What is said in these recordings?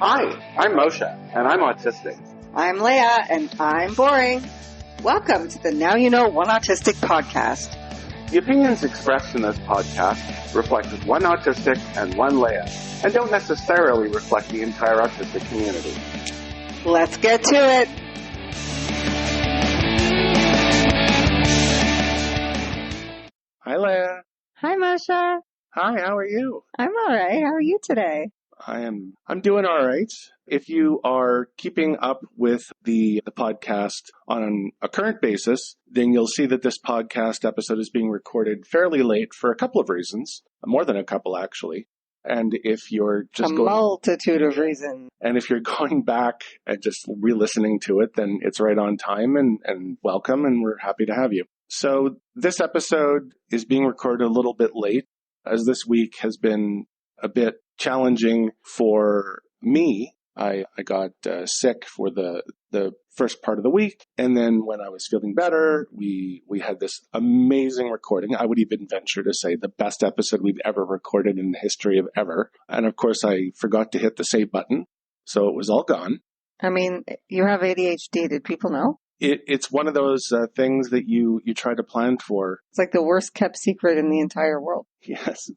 Hi, I'm Moshe, and I'm autistic. I'm Leah, and I'm boring. Welcome to the Now You Know One Autistic podcast. The opinions expressed in this podcast reflect one autistic and one Leah, and don't necessarily reflect the entire autistic community. Let's get to it. Hi, Leah. Hi, Moshe. Hi, how are you? I'm all right. How are you today? I'm doing all right. If you are keeping up with the podcast on a current basis, then you'll see that this podcast episode is being recorded fairly late for a couple of reasons, more than a couple actually. And if you're just multitude of reasons. And if you're going back and just re-listening to it, then it's right on time and welcome, and we're happy to have you. So this episode is being recorded a little bit late, as this week has been a bit challenging for me. I got sick for the first part of the week, and then when I was feeling better, we had this amazing recording. I would even venture to say the best episode we've ever recorded in the history of ever. And of course, I forgot to hit the save button, so it was all gone. I mean, you have ADHD. Did people know? It's one of those things that you try to plan for. It's like the worst kept secret in the entire world. Yes.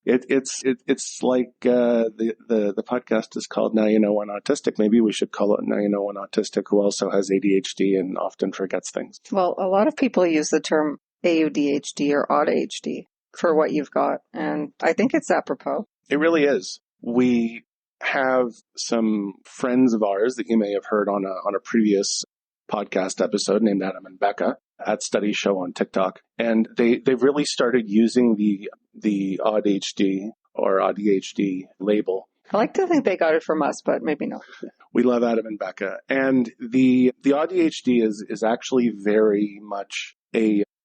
It's like the podcast is called Now You Know One Autistic. Maybe we should call it Now You Know One Autistic who also has ADHD and often forgets things. Well, a lot of people use the term AUDHD or AuDHD for what you've got, and I think it's apropos. It really is. We have some friends of ours that you may have heard on a previous podcast episode named Adam and Becca at Study Show on TikTok, and they've really started using the AuDHD or ADHD label. I like to think they got it from us, but maybe not. We love Adam and Becca. And the AuDHD is actually very much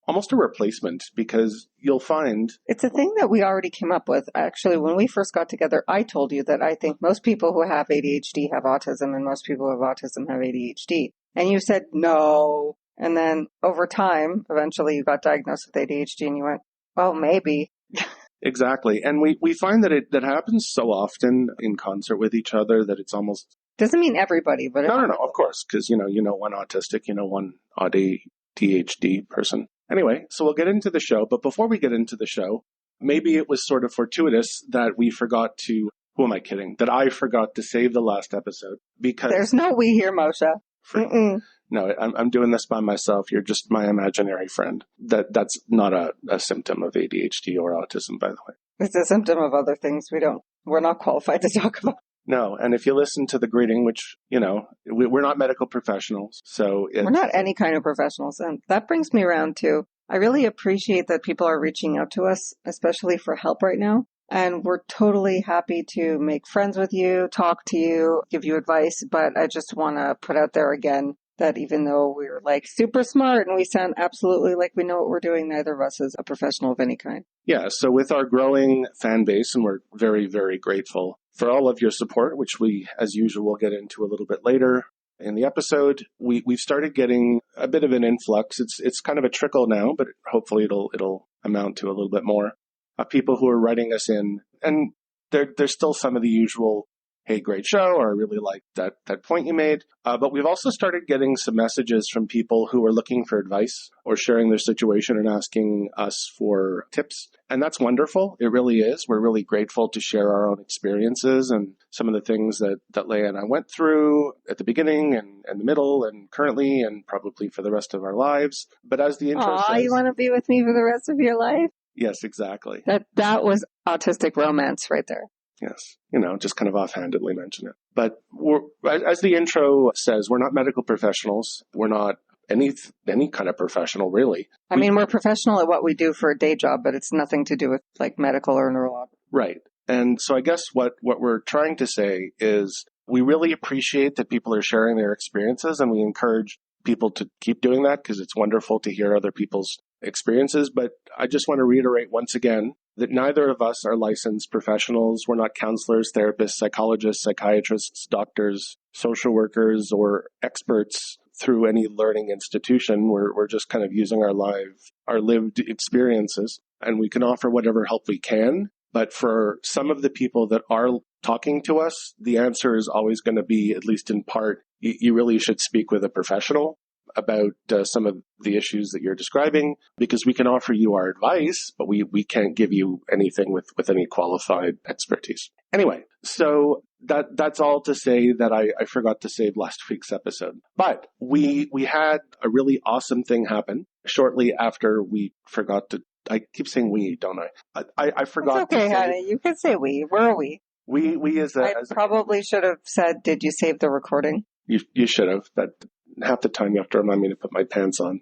almost a replacement, because you'll find... It's a thing that we already came up with. Actually, when we first got together, I told you that I think most people who have ADHD have autism, and most people who have autism have ADHD. And you said no. And then over time, eventually you got diagnosed with ADHD and you went, well, maybe. Exactly. And we find that that happens so often in concert with each other that it's almost... Doesn't mean everybody, but... No, of course, because, you know one autistic, one ADHD person. Anyway, so we'll get into the show. But before we get into the show, maybe it was sort of fortuitous that we forgot to... Who am I kidding? That I forgot to save the last episode, because... There's no we here, Moshe. No, I'm doing this by myself. You're just my imaginary friend. That's not a symptom of ADHD or autism, by the way. It's a symptom of other things we're not qualified to talk about. No, and if you listen to the greeting, which, we're not medical professionals, so... We're not any kind of professionals, and that brings me around to, I really appreciate that people are reaching out to us, especially for help right now. And we're totally happy to make friends with you, talk to you, give you advice. But I just want to put out there again that even though we're like super smart and we sound absolutely like we know what we're doing, neither of us is a professional of any kind. Yeah, so with our growing fan base, and we're very, very grateful for all of your support, which we, as usual, will get into a little bit later in the episode, we've started getting a bit of an influx. It's kind of a trickle now, but hopefully it'll amount to a little bit more. People who are writing us in, and there's still some of the usual, hey, great show, or I really like that point you made. But we've also started getting some messages from people who are looking for advice or sharing their situation and asking us for tips. And that's wonderful. It really is. We're really grateful to share our own experiences and some of the things that Leah and I went through at the beginning and the middle and currently and probably for the rest of our lives. But as the intro says... you want to be with me for the rest of your life? Yes, exactly. That was autistic romance right there. Yes. Just kind of offhandedly mention it. But as the intro says, we're not medical professionals. We're not any kind of professional, really. I mean, we're professional at what we do for a day job, but it's nothing to do with like medical or neurological. Right. And so I guess what we're trying to say is we really appreciate that people are sharing their experiences, and we encourage people to keep doing that because it's wonderful to hear other people's experiences. But I just want to reiterate once again that neither of us are licensed professionals. We're not counselors, therapists, psychologists, psychiatrists, doctors, social workers, or experts through any learning institution. We're just kind of using our lived experiences, and we can offer whatever help we can. But for some of the people that are talking to us, the answer is always going to be, at least in part, you really should speak with a professional about some of the issues that you're describing, because we can offer you our advice, but we can't give you anything with any qualified expertise. Anyway, so that's all to say that I forgot to save last week's episode. But we had a really awesome thing happen shortly after we forgot to. I keep saying we, don't I? I forgot It's okay, to say honey. You can say we. Where are we? we as I probably should have said, did you save the recording? you should have, but half the time you have to remind me to put my pants on.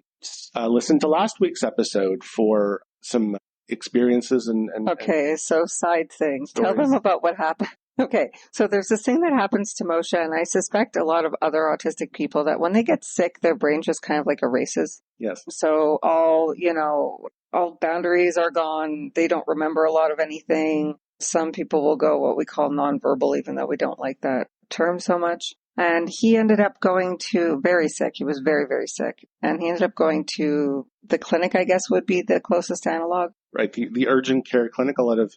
Listen to last week's episode for some experiences and Okay, so side thing. Tell them about what happened. Okay, so there's this thing that happens to Moshe, and I suspect a lot of other autistic people that when they get sick, their brain just kind of like erases. Yes. So all boundaries are gone. They don't remember a lot of anything. Some people will go what we call nonverbal, even though we don't like that term so much. And he ended up going to very sick. He was very, very sick. And he ended up going to the clinic, I guess would be the closest analog. Right. The urgent care clinic. A lot of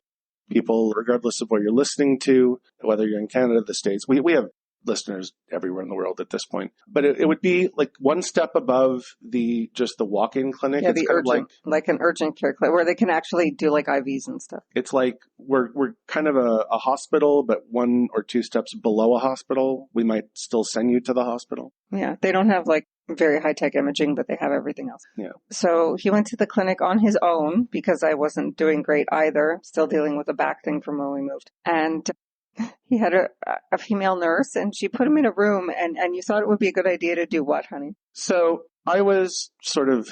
people, regardless of where you're listening to, whether you're in Canada, the States, we have listeners everywhere in the world at this point. But it would be like one step above just the walk-in clinic. Yeah, it's the kind urgent, of like an urgent care clinic where they can actually do like IVs and stuff. It's like we're kind of a hospital, but one or two steps below a hospital. We might still send you to the hospital. Yeah, they don't have like very high-tech imaging, but they have everything else. Yeah. So he went to the clinic on his own because I wasn't doing great either, still dealing with a back thing from when we moved. And he had a female nurse, and she put him in a room, and you thought it would be a good idea to do what, honey? So I was sort of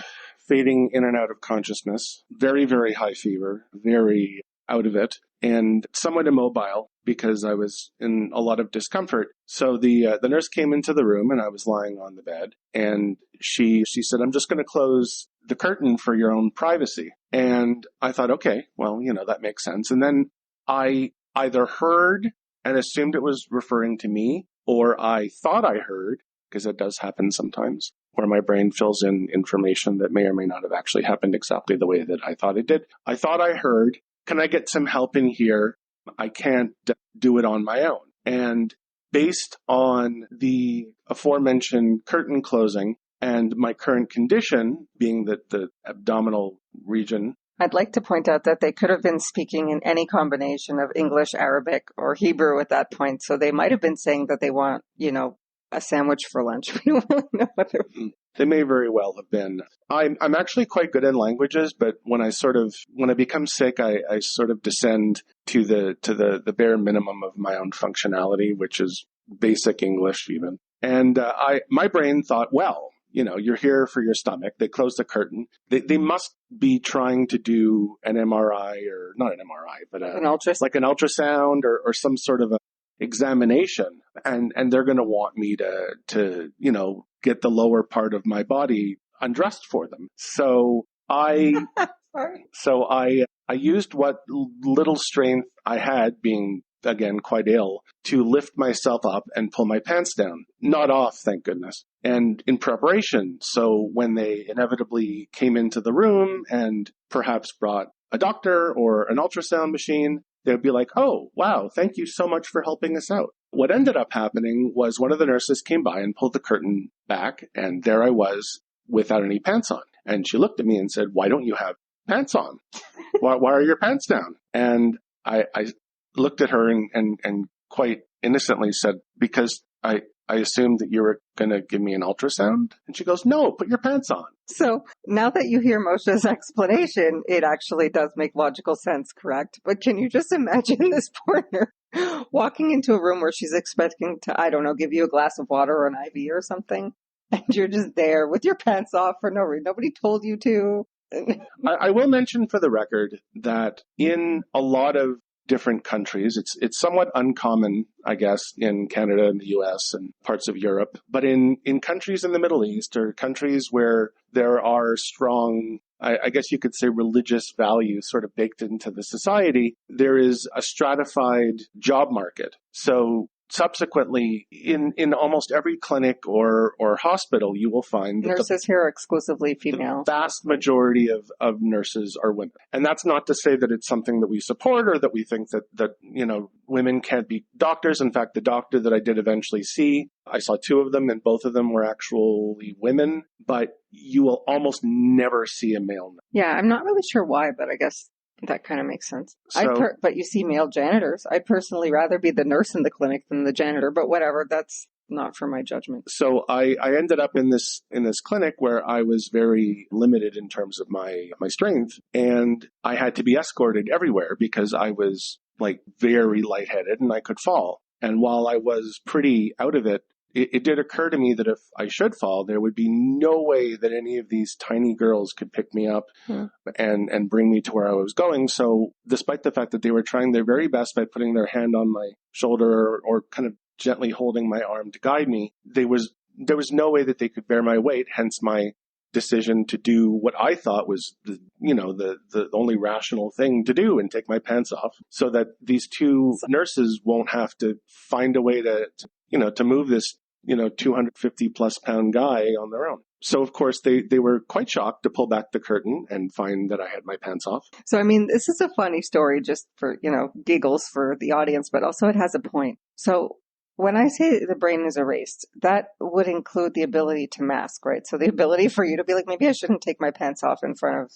fading in and out of consciousness, very, very high fever, very out of it, and somewhat immobile because I was in a lot of discomfort. So the nurse came into the room, and I was lying on the bed, and she said, "I'm just going to close the curtain for your own privacy." And I thought, okay, well, that makes sense. And then I either heard and assumed it was referring to me, or I thought I heard, because it does happen sometimes, where my brain fills in information that may or may not have actually happened exactly the way that I thought it did. I thought I heard, "Can I get some help in here? I can't do it on my own." And based on the aforementioned curtain closing and my current condition, being that the abdominal region, I'd like to point out that they could have been speaking in any combination of English, Arabic, or Hebrew at that point. So they might have been saying that they want, a sandwich for lunch. We don't really know what they're... They may very well have been. I'm actually quite good in languages, but when I become sick, I sort of descend to the bare minimum of my own functionality, which is basic English even. And my brain thought, well, you're here for your stomach. They closed the curtain. They must be trying to do an MRI, or not an MRI, but an ultrasound, like an ultrasound or some sort of a examination. And they're going to want me to get the lower part of my body undressed for them. So I used what little strength I had, being again quite ill, to lift myself up and pull my pants down. Not off, thank goodness. And in preparation, so when they inevitably came into the room and perhaps brought a doctor or an ultrasound machine, they would be like, "Oh, wow, thank you so much for helping us out." What ended up happening was one of the nurses came by and pulled the curtain back, and there I was without any pants on. And she looked at me and said, "Why don't you have pants on? Why are your pants down?" And I looked at her and quite innocently said, "Because I assumed that you were going to give me an ultrasound." And she goes, "No, put your pants on." So now that you hear Moshe's explanation, it actually does make logical sense, correct? But can you just imagine this poor nurse walking into a room where she's expecting to, I don't know, give you a glass of water or an IV or something, and you're just there with your pants off for no reason. Nobody told you to. I will mention for the record that in a lot of different countries, it's somewhat uncommon, I guess, in Canada and the US and parts of Europe, but in countries in the Middle East, or countries where there are strong, I guess you could say, religious values sort of baked into the society, there is a stratified job market. So subsequently, in almost every clinic or hospital, you will find that Nurses here are exclusively the female. vast majority of nurses are women. And that's not to say that it's something that we support or that we think that women can't be doctors. In fact, the doctor that I did eventually see, I saw two of them, and both of them were actually women, but you will almost never see a male nurse. Yeah, I'm not really sure why, but I guess that kind of makes sense. But you see male janitors. I'd personally rather be the nurse in the clinic than the janitor, but whatever, that's not for my judgment. So I ended up in this clinic where I was very limited in terms of my strength, and I had to be escorted everywhere because I was like very lightheaded and I could fall. And while I was pretty out of it, it did occur to me that if I should fall, there would be no way that any of these tiny girls could pick me up and bring me to where I was going. So despite the fact that they were trying their very best by putting their hand on my shoulder or kind of gently holding my arm to guide me, there was no way that they could bear my weight, hence my decision to do what I thought was the only rational thing to do and take my pants off so that these two nurses won't have to find a way to move this 250 plus pound guy on their own. So of course they were quite shocked to pull back the curtain and find that I had my pants off. So I mean, this is a funny story just for, giggles for the audience, but also it has a point. So when I say the brain is erased, that would include the ability to mask, right? So the ability for you to be like, maybe I shouldn't take my pants off in front of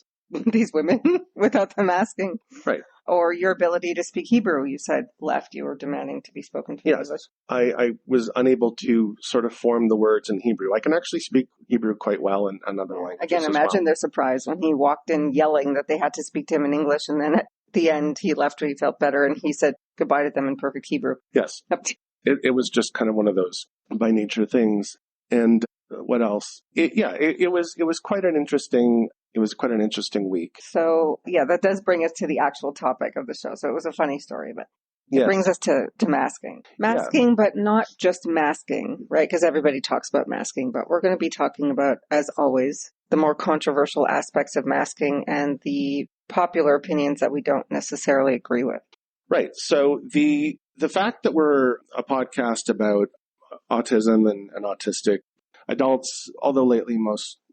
these women without them asking. Right. Or your ability to speak Hebrew, you said left, you were demanding to be spoken to in English. I was unable to sort of form the words in Hebrew. I can actually speak Hebrew quite well in another language. Again, imagine their surprise when he walked in yelling that they had to speak to him in English, and then at the end he left when he felt better and he said goodbye to them in perfect Hebrew. Yes. It was just kind of one of those by nature things. And what else? It was quite an interesting week. So that does bring us to the actual topic of the show. So it was a funny story, but it brings us to masking. Masking, but not just masking, right? Because everybody talks about masking, but we're going to be talking about, as always, the more controversial aspects of masking and the popular opinions that we don't necessarily agree with. Right. So the fact that we're a podcast about autism and autistic adults, although lately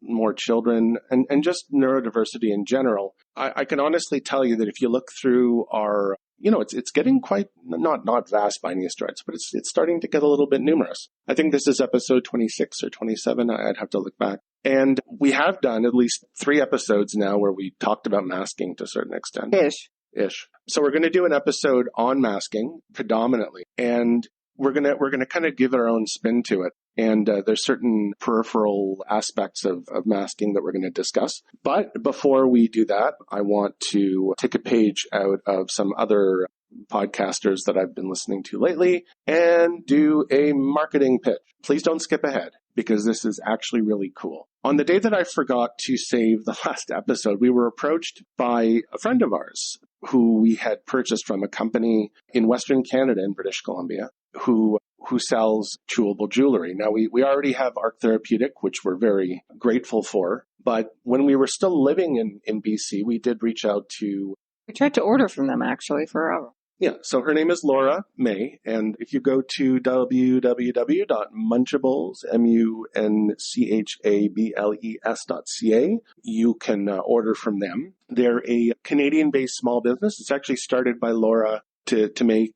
more children, and just neurodiversity in general, I can honestly tell you that if you look through our, it's getting quite, not vast by any stretch, but it's starting to get a little bit numerous. I think this is episode 26 or 27. I'd have to look back. And we have done at least 3 episodes now where we talked about masking to a certain extent. Ish. So we're going to do an episode on masking predominantly, and we're going to kind of give our own spin to it. And there's certain peripheral aspects of masking that we're going to discuss. But before we do that, I want to take a page out of some other podcasters that I've been listening to lately and do a marketing pitch. Please don't skip ahead because this is actually really cool. On the day that I forgot to save the last episode, we were approached by a friend of ours who we had purchased from a company in Western Canada in British Columbia who sells chewable jewelry. Now, we already have Arc Therapeutic, which we're very grateful for. But when we were still living in BC, we did reach out to... We tried to order from them, actually, forever. Yeah, so her name is Laura May, and if you go to www.munchables, munchables.ca, you can order from them. They're a Canadian-based small business. It's actually started by Laura to make,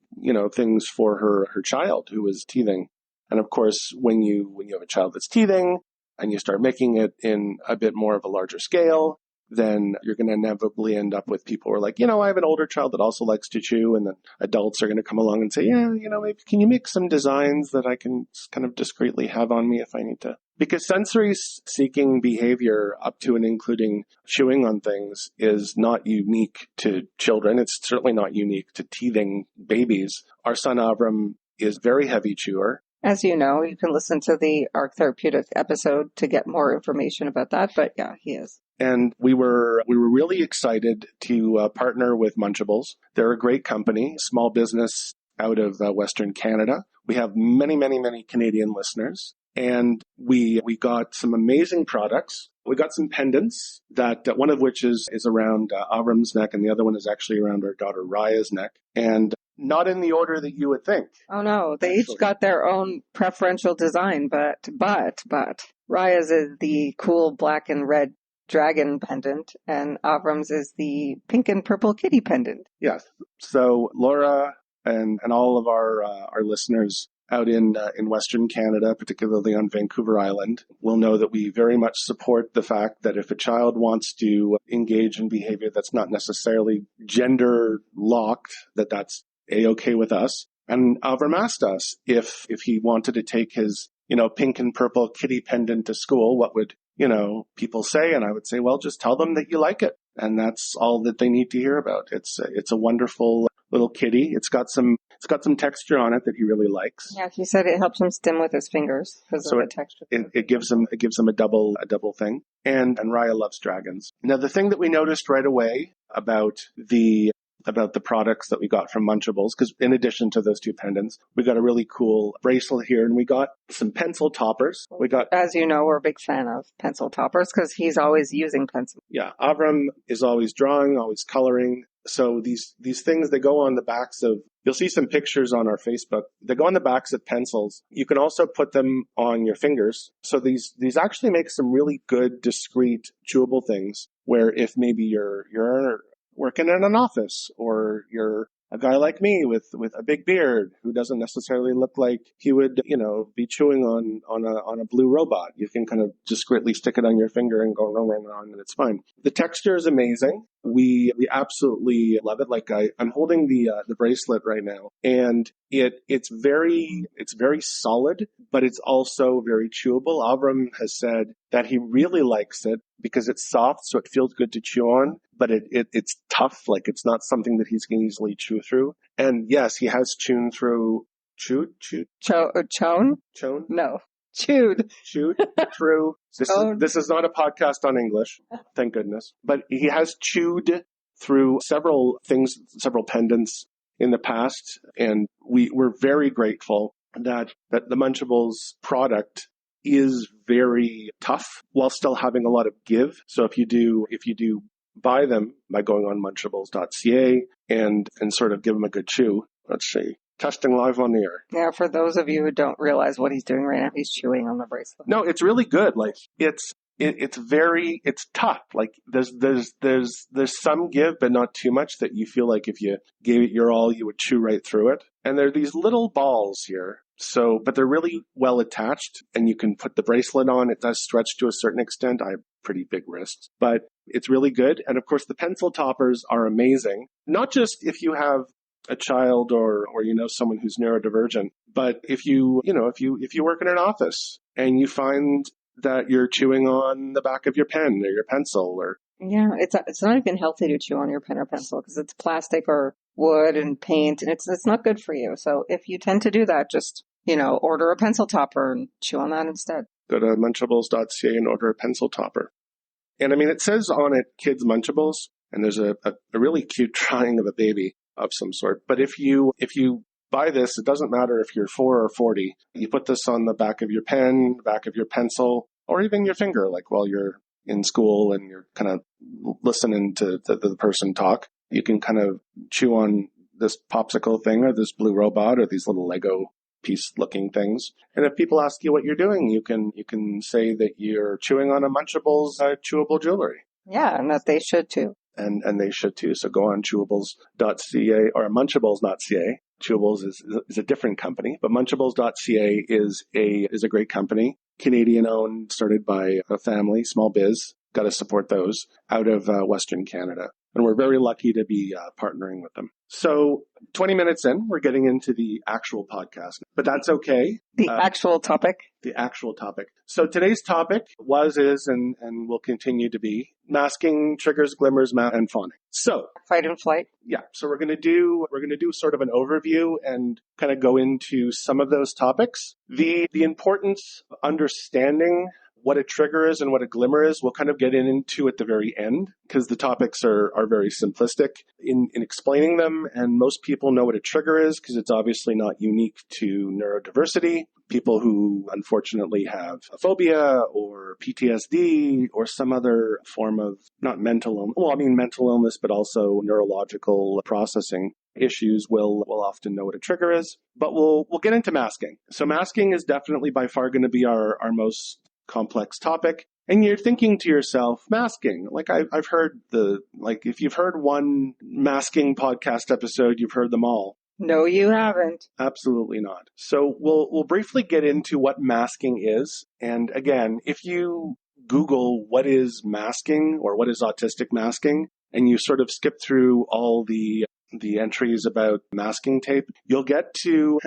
things for her child who is teething. And of course, when you have a child that's teething and you start making it in a bit more of a larger scale, then you're going to inevitably end up with people who are like, I have an older child that also likes to chew. And then adults are going to come along and say, maybe can you make some designs that I can kind of discreetly have on me if I need to? Because sensory seeking behavior up to and including chewing on things is not unique to children. It's certainly not unique to teething babies. Our son Avram is very heavy chewer. As you know, you can listen to the Arc Therapeutic episode to get more information about that. But yeah, he is. And we were really excited to partner with Munchables. They're a great company, small business out of Western Canada. We have many, many, many Canadian listeners. And we got some amazing products. We got some pendants that one of which is around Avram's neck, and the other one is actually around our daughter Raya's neck. And not in the order that you would think. Oh no, they Actually. each got their own preferential design, but Raya's is the cool black and red dragon pendant, and Avram's is the pink and purple kitty pendant. Yes. So Laura and all of our listeners out in Western Canada, particularly on Vancouver Island, will know that we very much support the fact that if a child wants to engage in behavior that's not necessarily gender locked, that's a-okay with us. And Avram asked us if he wanted to take his, pink and purple kitty pendant to school, what would, people say? And I would say, well, just tell them that you like it. And that's all that they need to hear about. It's a wonderful little kitty. It's got some texture on it that he really likes. Yeah, he said it helps him stim with his fingers because of the texture. It gives him a double thing. And Raya loves dragons. Now, the thing that we noticed right away about the products that we got from Munchables, because in addition to those two pendants, we got a really cool bracelet here, and we got some pencil toppers. As you know, we're a big fan of pencil toppers because he's always using pencil. Yeah, Avram is always drawing, always coloring. So these things, they go on the backs of, you'll see some pictures on our Facebook. They go on the backs of pencils. You can also put them on your fingers. So these actually make some really good, discreet, chewable things where if maybe you're working in an office, or you're a guy like me with a big beard who doesn't necessarily look like he would, be chewing on a blue robot. You can kind of discreetly stick it on your finger and go on, and it's fine. The texture is amazing. We absolutely love it. Like I'm holding the bracelet right now, and it's very solid, but it's also very chewable. Avram has said that he really likes it because it's soft, so it feels good to chew on, but it's tough. Like it's not something that he can easily chew through. And yes, he has chewed through. Chewed? Chone? No. Chewed through. This is not a podcast on English, thank goodness. But he has chewed through several pendants in the past, and we're very grateful that the Munchables product is very tough while still having a lot of give. So if you do buy them by going on munchables.ca and sort of give them a good chew, let's see. Testing live on the air. Yeah, for those of you who don't realize what he's doing right now, he's chewing on the bracelet. No, it's really good. Like it's tough. Like there's some give, but not too much that you feel like if you gave it your all, you would chew right through it. And there are these little balls here. So, but they're really well attached, and you can put the bracelet on. It does stretch to a certain extent. I have pretty big wrists, but it's really good. And of course, the pencil toppers are amazing. Not just if you have a child or someone who's neurodivergent, but if you work in an office and you find that you're chewing on the back of your pen or your pencil, or it's not even healthy to chew on your pen or pencil because it's plastic or wood and paint, and it's not good for you. So if you tend to do that, just order a pencil topper and chew on that instead. Go to munchables.ca and order a pencil topper. And I mean, it says on it, Kids Munchables, and there's a really cute drawing of a baby of some sort. But if you buy this, it doesn't matter if you're 4 or 40. You put this on the back of your pen, back of your pencil, or even your finger, like while you're in school and you're kind of listening to the person talk. You can kind of chew on this popsicle thing or this blue robot or these little Lego piece looking things. And if people ask you what you're doing, you can say that you're chewing on a Munchables chewable jewelry. Yeah, and that they should too. And they should too. So go on chewables.ca or munchables.ca. Chewables is a different company, but munchables.ca is a great company. Canadian owned, started by a family, small biz. Got to support those out of Western Canada. And we're very lucky to be partnering with them. So 20 minutes in, we're getting into the actual podcast, but that's okay. The actual topic. So today's topic is, and will continue to be masking, triggers, glimmers, and fawning. So fight and flight. Yeah. So we're going to do sort of an overview and kind of go into some of those topics. The importance of understanding what a trigger is and what a glimmer is, we'll kind of get into at the very end because the topics are very simplistic in explaining them. And most people know what a trigger is because it's obviously not unique to neurodiversity. people who unfortunately have a phobia or PTSD or some other form of not mental illness. Well, I mean mental illness, but also neurological processing issues will often know what a trigger is. But we'll get into masking. So masking is definitely by far going to be our most complex topic. And you're thinking to yourself, masking, like I've heard if you've heard one masking podcast episode, you've heard them all. No, you haven't. Absolutely not. So we'll briefly get into what masking is. And again, if you Google what is masking or what is autistic masking, and you sort of skip through all the entries about masking tape, you'll get to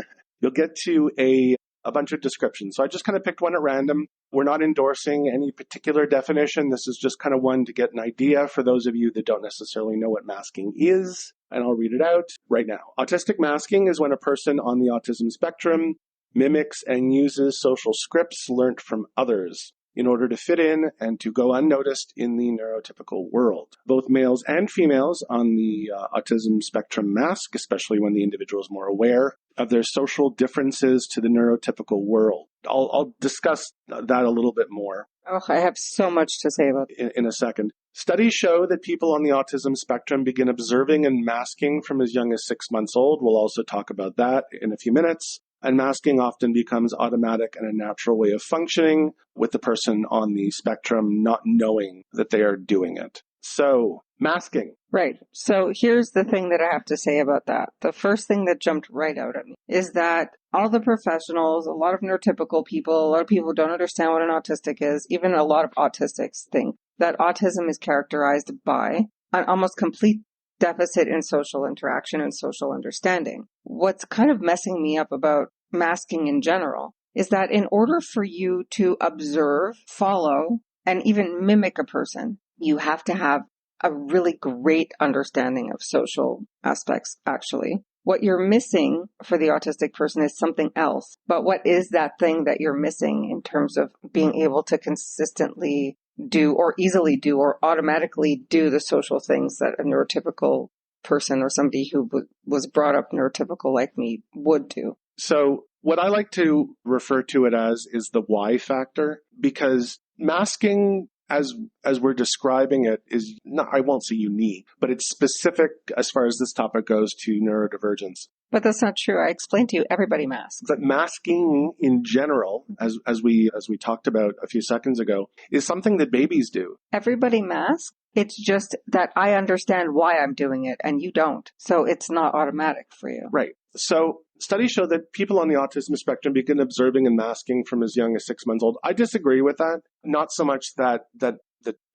a bunch of descriptions. So I just kind of picked one at random. We're not endorsing any particular definition. This is just kind of one to get an idea for those of you that don't necessarily know what masking is. And I'll read it out right now. Autistic masking is when a person on the autism spectrum mimics and uses social scripts learnt from others in order to fit in and to go unnoticed in the neurotypical world. Both males and females on the autism spectrum mask, especially when the individual is more aware of their social differences to the neurotypical world. I'll discuss that a little bit more. Oh, I have so much to say about in a second. Studies show that people on the autism spectrum begin observing and masking from as young as 6 months old. We'll also talk about that in a few minutes. And masking often becomes automatic and a natural way of functioning with the person on the spectrum not knowing that they are doing it. So, masking. Right. So here's the thing that I have to say about that. The first thing that jumped right out at me is that all the professionals, a lot of neurotypical people, a lot of people who don't understand what an autistic is, even a lot of autistics think that autism is characterized by an almost complete deficit in social interaction and social understanding. What's kind of messing me up about masking in general is that in order for you to observe, follow, and even mimic a person, you have to have a really great understanding of social aspects, actually. What you're missing for the autistic person is something else. But what is that thing that you're missing in terms of being able to consistently do or easily do or automatically do the social things that a neurotypical person or somebody who was brought up neurotypical like me would do? So what I like to refer to it as is the why factor, because masking, as we're describing it, is not, I won't say unique, but it's specific as far as this topic goes to neurodivergence. But that's not true. I explained to you, everybody masks. But masking in general, as we talked about a few seconds ago, is something that babies do. Everybody masks. It's just that I understand why I'm doing it and you don't. So it's not automatic for you. Right. So studies show that people on the autism spectrum begin observing and masking from as young as 6 months old. I disagree with that. Not so much that the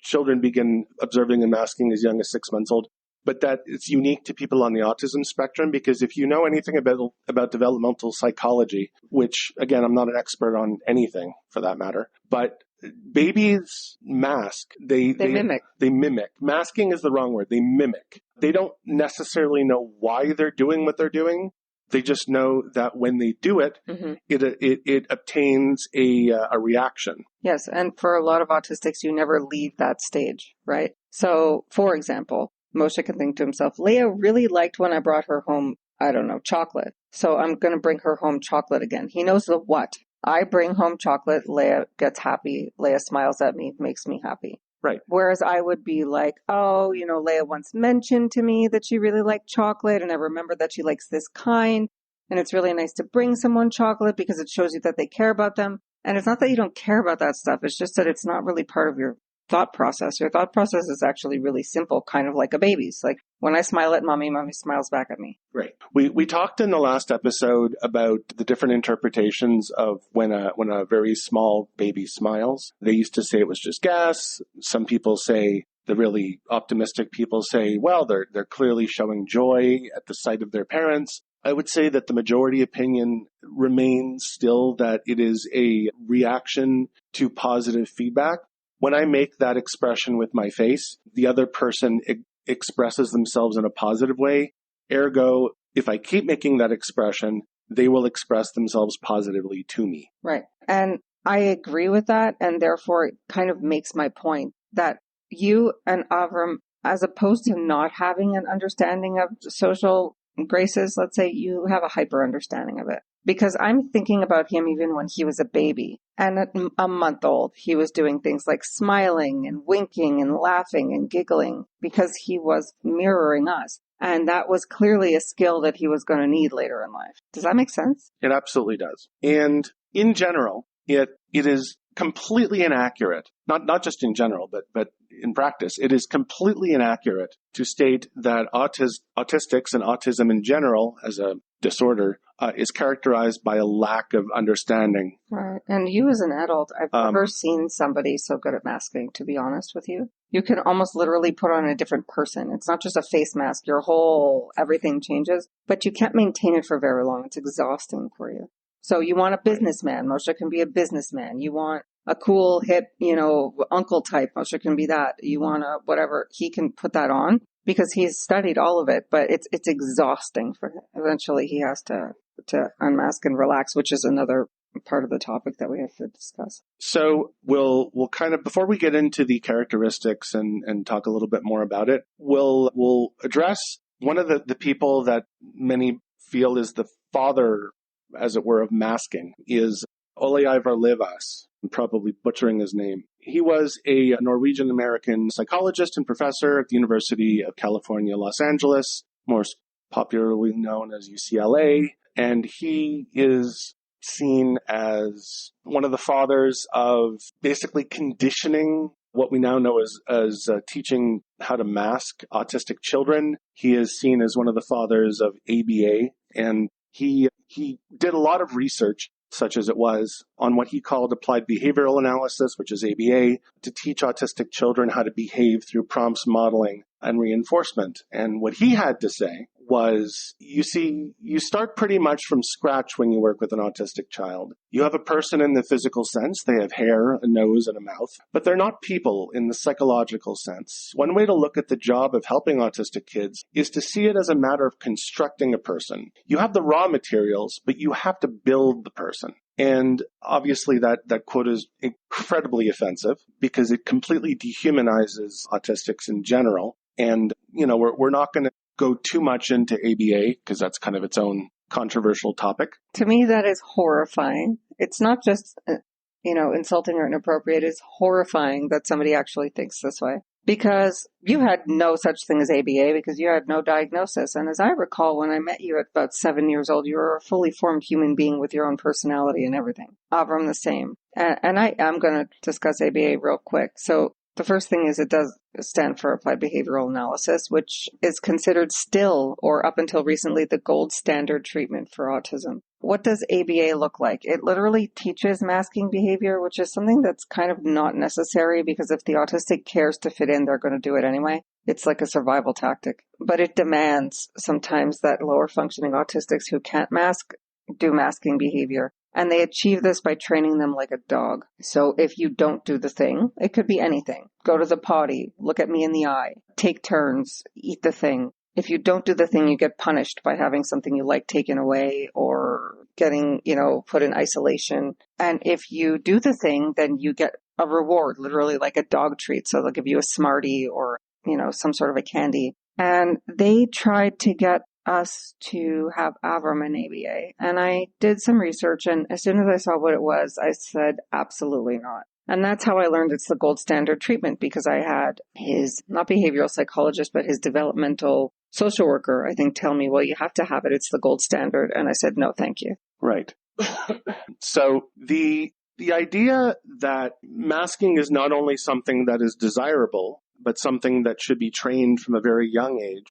children begin observing and masking as young as 6 months old, but that it's unique to people on the autism spectrum, because if you know anything about developmental psychology, which, again, I'm not an expert on anything for that matter, but babies mask. They mimic. They mimic. Masking is the wrong word. They mimic. They don't necessarily know why they're doing what they're doing. They just know that when they do it, it obtains a reaction. Yes, and for a lot of autistics, you never leave that stage, right? So, for example, Moshe can think to himself, Leah really liked when I brought her home, I don't know, chocolate. So I'm going to bring her home chocolate again. He knows the what. I bring home chocolate, Leah gets happy, Leah smiles at me, makes me happy. Right. Whereas I would be like, oh, Leah once mentioned to me that she really liked chocolate, and I remember that she likes this kind, and it's really nice to bring someone chocolate because it shows you that they care about them. And it's not that you don't care about that stuff, it's just that it's not really part of your thought process. Your thought process is actually really simple, kind of like a baby's. Like, when I smile at mommy, mommy smiles back at me. Right. We talked in the last episode about the different interpretations of when a very small baby smiles. They used to say it was just gas. Some people say, the really optimistic people say, well, they're clearly showing joy at the sight of their parents. I would say that the majority opinion remains still that it is a reaction to positive feedback. When I make that expression with my face, the other person expresses themselves in a positive way. Ergo, if I keep making that expression, they will express themselves positively to me. Right. And I agree with that. And therefore, it kind of makes my point that you and Avram, as opposed to not having an understanding of social graces, let's say, you have a hyper understanding of it. because I'm thinking about him even when he was a baby. And at a month old, he was doing things like smiling and winking and laughing and giggling because he was mirroring us. And that was clearly a skill that he was going to need later in life. Does that make sense? It absolutely does. And in general, it is completely inaccurate, not just in general, but in practice, it is completely inaccurate to state that autistics and autism in general as a disorder is characterized by a lack of understanding. Right. And you as an adult, I've never seen somebody so good at masking, to be honest with you. You can almost literally put on a different person. It's not just a face mask. Your whole everything changes, but you can't maintain it for very long. It's exhausting for you. So you want a businessman. Moshe can be a businessman. You want a cool, hip, uncle type. Moshe can be that. You want a whatever. He can put that on because he's studied all of it, but it's exhausting for him. Eventually he has to unmask and relax, which is another part of the topic that we have to discuss. So we'll kind of, before we get into the characteristics and talk a little bit more about it, we'll address one of the people that many feel is the father, as it were, of masking, is Ole Ivar Livas. I'm probably butchering his name. He was a Norwegian-American psychologist and professor at the University of California, Los Angeles, more popularly known as UCLA. And he is seen as one of the fathers of basically conditioning what we now know as teaching how to mask autistic children. He is seen as one of the fathers of ABA, and he did a lot of research, such as it was, on what he called applied behavioral analysis, which is ABA, to teach autistic children how to behave through prompts, modeling, and reinforcement. And what he had to say was, you start pretty much from scratch when you work with an autistic child. You have a person in the physical sense. They have hair, a nose, and a mouth, but they're not people in the psychological sense. One way to look at the job of helping autistic kids is to see it as a matter of constructing a person. You have the raw materials, but you have to build the person. And obviously that quote is incredibly offensive because it completely dehumanizes autistics in general. And, we're not going to go too much into ABA because that's kind of its own controversial topic. To me, that is horrifying. It's not just, insulting or inappropriate. It's horrifying that somebody actually thinks this way. Because you had no such thing as ABA because you had no diagnosis. And as I recall, when I met you at about 7 years old, you were a fully formed human being with your own personality and everything. Avram the same. And I'm going to discuss ABA real quick. So the first thing is it does stand for Applied Behavioral Analysis, which is considered still, or up until recently, the gold standard treatment for autism. What does ABA look like? It literally teaches masking behavior, which is something that's kind of not necessary because if the autistic cares to fit in, they're going to do it anyway. It's like a survival tactic. But it demands sometimes that lower functioning autistics who can't mask do masking behavior. And they achieve this by training them like a dog. So if you don't do the thing, it could be anything. Go to the potty, look at me in the eye, take turns, eat the thing. If you don't do the thing, you get punished by having something you like taken away or getting, put in isolation. And if you do the thing, then you get a reward, literally like a dog treat. So they'll give you a Smartie or, some sort of a candy. And they tried to get us to have Avram and ABA. And I did some research, and as soon as I saw what it was, I said, absolutely not. And that's how I learned it's the gold standard treatment, because I had his, not behavioral psychologist, but his developmental social worker, I think, tell me, well, you have to have it. It's the gold standard. And I said, no, thank you. Right. So the idea that masking is not only something that is desirable, but something that should be trained from a very young age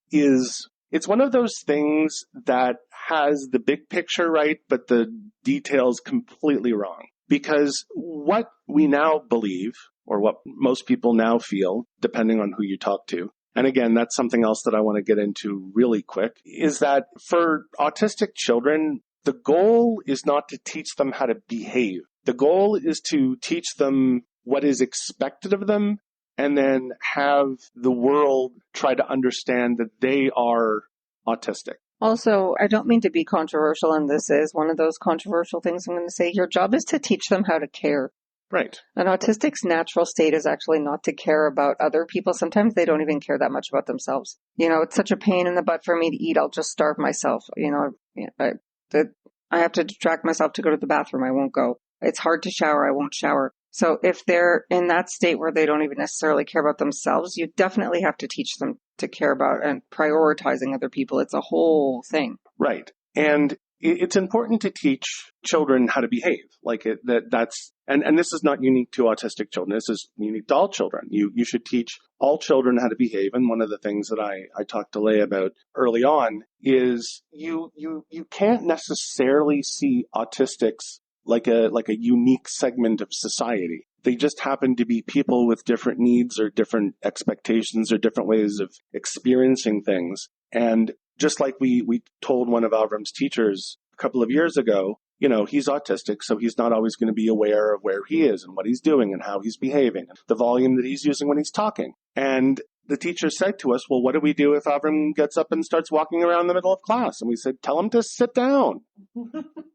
it's one of those things that has the big picture right, but the details completely wrong. Because what we now believe, or what most people now feel, depending on who you talk to, and again, that's something else that I want to get into really quick, is that for autistic children, the goal is not to teach them how to behave. The goal is to teach them what is expected of them, and then have the world try to understand that they are autistic. Also, I don't mean to be controversial, and this is one of those controversial things I'm going to say. Your job is to teach them how to care. Right. An autistic's natural state is actually not to care about other people. Sometimes they don't even care that much about themselves. It's such a pain in the butt for me to eat. I'll just starve myself. I have to distract myself to go to the bathroom. I won't go. It's hard to shower. I won't shower. So if they're in that state where they don't even necessarily care about themselves, you definitely have to teach them to care about and prioritizing other people. It's a whole thing. Right. And it's important to teach children how to behave. Like and this is not unique to autistic children. This is unique to all children. You should teach all children how to behave. And one of the things that I talked to Leigh about early on is you can't necessarily see autistics like a unique segment of society. They just happen to be people with different needs or different expectations or different ways of experiencing things. And just like we told one of Avram's teachers a couple of years ago, he's autistic, so he's not always going to be aware of where he is and what he's doing and how he's behaving, the volume that he's using when he's talking. And the teacher said to us, well, what do we do if Avram gets up and starts walking around the middle of class? And we said, tell him to sit down.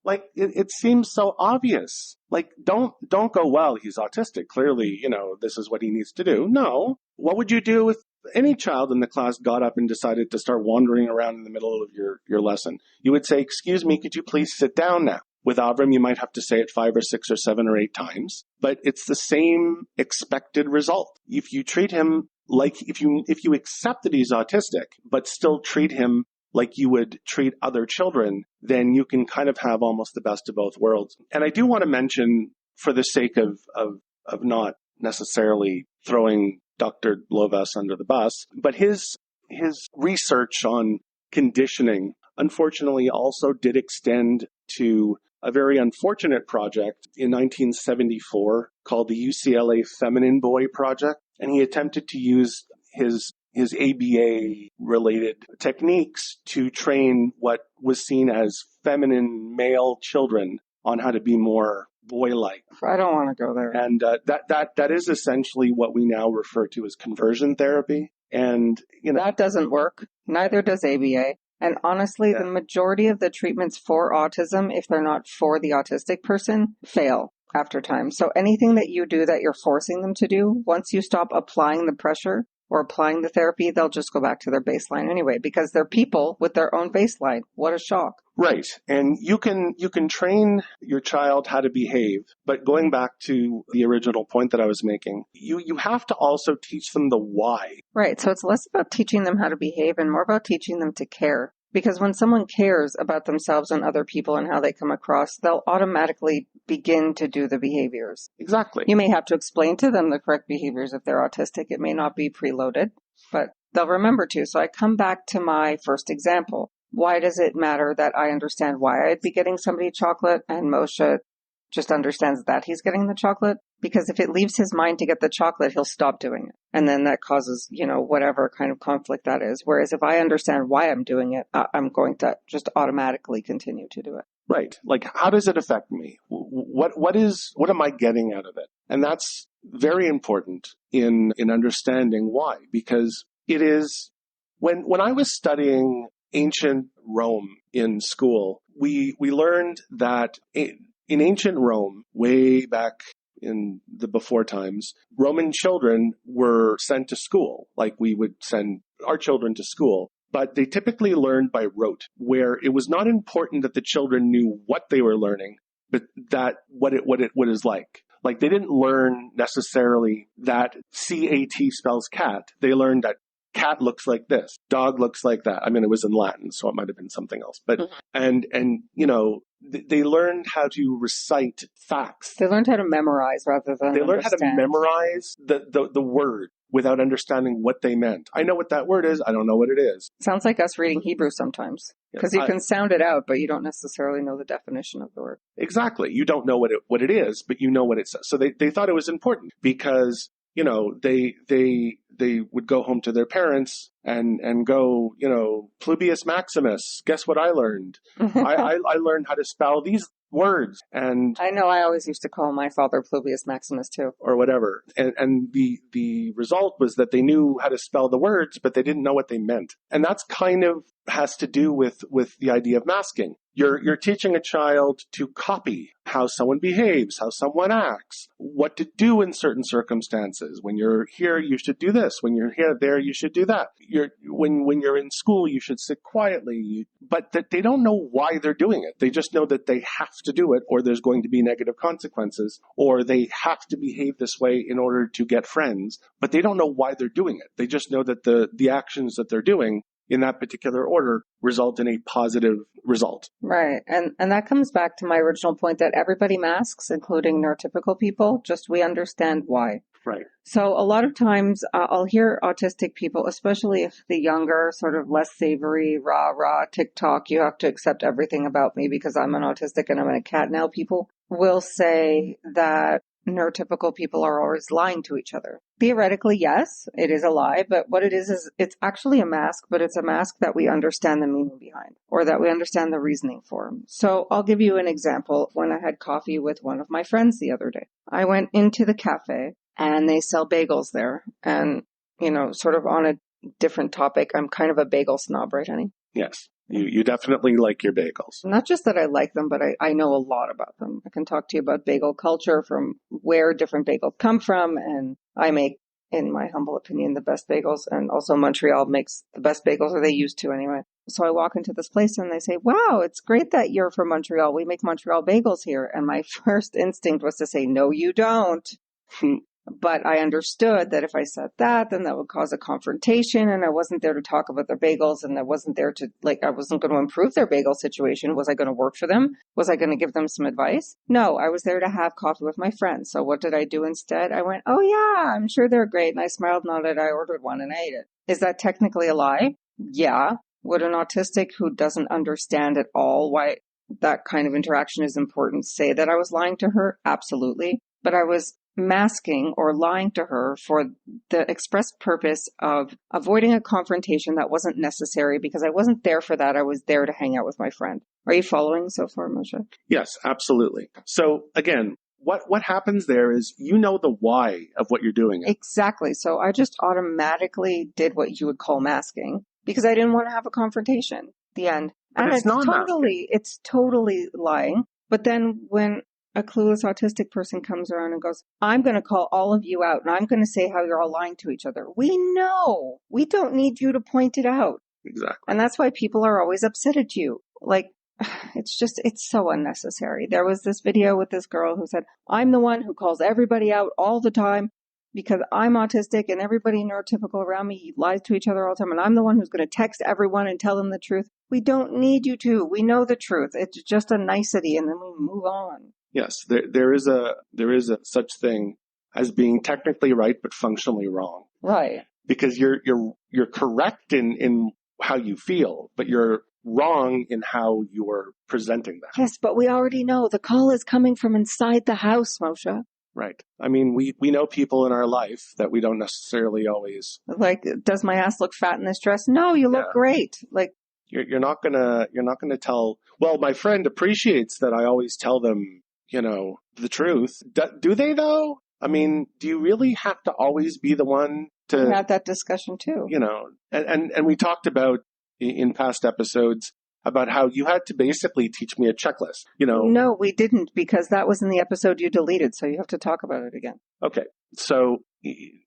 Like, it seems so obvious. Like, don't go, well, he's autistic. Clearly, this is what he needs to do. No. What would you do if any child in the class got up and decided to start wandering around in the middle of your lesson? You would say, excuse me, could you please sit down now? With Avram, you might have to say it 5 or 6 or 7 or 8 times, but it's the same expected result. If you treat him like, if you accept that he's autistic, but still treat him like you would treat other children, then you can kind of have almost the best of both worlds. And I do want to mention, for the sake of not necessarily throwing Dr. Lovaas under the bus, but his research on conditioning, unfortunately, also did extend to a very unfortunate project in 1974 called the UCLA Feminine Boy Project. And he attempted to use his ABA-related techniques to train what was seen as feminine male children on how to be more boy-like. I don't want to go there. And that is essentially what we now refer to as conversion therapy. And that doesn't work. Neither does ABA. And honestly, the majority of the treatments for autism, if they're not for the autistic person, fail after time. So anything that you do that you're forcing them to do, once you stop applying the pressure or applying the therapy, they'll just go back to their baseline anyway, because they're people with their own baseline. What a shock. Right. And you can train your child how to behave, but going back to the original point that I was making, you have to also teach them the why. Right. So it's less about teaching them how to behave and more about teaching them to care. Because when someone cares about themselves and other people and how they come across, they'll automatically begin to do the behaviors. Exactly. You may have to explain to them the correct behaviors if they're autistic. It may not be preloaded, but they'll remember to. So I come back to my first example. Why does it matter that I understand why I'd be getting somebody chocolate and Moshe just understands that he's getting the chocolate? Because if it leaves his mind to get the chocolate, he'll stop doing it. And then that causes, whatever kind of conflict that is. Whereas if I understand why I'm doing it, I'm going to just automatically continue to do it. Right. Like, how does it affect me? What am I getting out of it? And that's very important in understanding why, because it is when I was studying ancient Rome in school, we learned that in ancient Rome, way back in the before times, Roman children were sent to school, like we would send our children to school. But they typically learned by rote, where it was not important that the children knew what they were learning, but that what it is like. Like, they didn't learn necessarily that CAT spells cat. They learned that cat looks like this, dog looks like that. I mean, it was in Latin, so it might have been something else. But and they learned how to recite facts. They learned how to memorize rather than They learned how to memorize the word without understanding what they meant. I know what that word is. I don't know what it is. Sounds like us reading Hebrew sometimes, because you can sound it out, but you don't necessarily know the definition of the word. Exactly. You don't know what it is, but you know what it says. So they thought it was important because, they would go home to their parents and go, Plubius Maximus, guess what I learned? I learned how to spell these words. And I know I always used to call my father Plubius Maximus too. Or whatever. And the result was that they knew how to spell the words, but they didn't know what they meant. And that's kind of has to do with the idea of masking. You're teaching a child to copy how someone behaves, how someone acts, what to do in certain circumstances. When you're here, you should do this. When you're there, you should do that. When you're in school, you should sit quietly. But that they don't know why they're doing it. They just know that they have to do it, or there's going to be negative consequences, or they have to behave this way in order to get friends. But they don't know why they're doing it. They just know that the actions that they're doing in that particular order result in a positive result. Right. And that comes back to my original point that everybody masks, including neurotypical people, just we understand why. Right. So a lot of times I'll hear autistic people, especially if the younger, sort of less savory, rah, TikTok, you have to accept everything about me because I'm an autistic and I'm a cat now, people will say that neurotypical people are always lying to each other. Theoretically, yes, it is a lie, but what it is it's actually a mask, but it's a mask that we understand the meaning behind, or that we understand the reasoning for. So I'll give you an example. When I had coffee with one of my friends the other day, I went into the cafe and they sell bagels there. And, sort of on a different topic, I'm kind of a bagel snob, right, honey? Yes. You definitely like your bagels. Not just that I like them, but I know a lot about them. I can talk to you about bagel culture, from where different bagels come from. And I make, in my humble opinion, the best bagels. And also Montreal makes the best bagels, or they used to anyway. So I walk into this place and they say, wow, it's great that you're from Montreal. We make Montreal bagels here. And my first instinct was to say, no, you don't. But I understood that if I said that, then that would cause a confrontation, and I wasn't there to talk about their bagels, and I wasn't there to, I wasn't going to improve their bagel situation. Was I going to work for them? Was I going to give them some advice? No, I was there to have coffee with my friends. So what did I do instead? I went, oh yeah, I'm sure they're great. And I smiled, nodded, I ordered one and I ate it. Is that technically a lie? Yeah. Would an autistic who doesn't understand at all why that kind of interaction is important say that I was lying to her? Absolutely. But I was masking or lying to her for the express purpose of avoiding a confrontation that wasn't necessary, because I wasn't there for that. I was there to hang out with my friend. Are you following so far, Moshe? Yes, absolutely. So again, what happens there is the why of what you're doing. Exactly. So I just automatically did what you would call masking because I didn't want to have a confrontation. The end. But and it's not it's totally lying. But then when a clueless autistic person comes around and goes, I'm going to call all of you out and I'm going to say how you're all lying to each other. We know. We don't need you to point it out. Exactly. And that's why people are always upset at you. It's so unnecessary. There was this video with this girl who said, I'm the one who calls everybody out all the time because I'm autistic and everybody neurotypical around me lies to each other all the time. And I'm the one who's going to text everyone and tell them the truth. We don't need you to. We know the truth. It's just a nicety, and then we move on. Yes, there is a such thing as being technically right but functionally wrong. Right. Because you're correct in how you feel, but you're wrong in how you're presenting that. Yes, but we already know the call is coming from inside the house, Moshe. Right. I mean, we know people in our life that we don't necessarily always does my ass look fat in this dress? No, you look great. You're not gonna tell. Well, my friend appreciates that I always tell them, the truth. Do they though? I mean, do you really have to always be the one to have that discussion too? And we talked about in past episodes about how you had to basically teach me a checklist. No, we didn't, because that was in the episode you deleted. So you have to talk about it again. Okay. So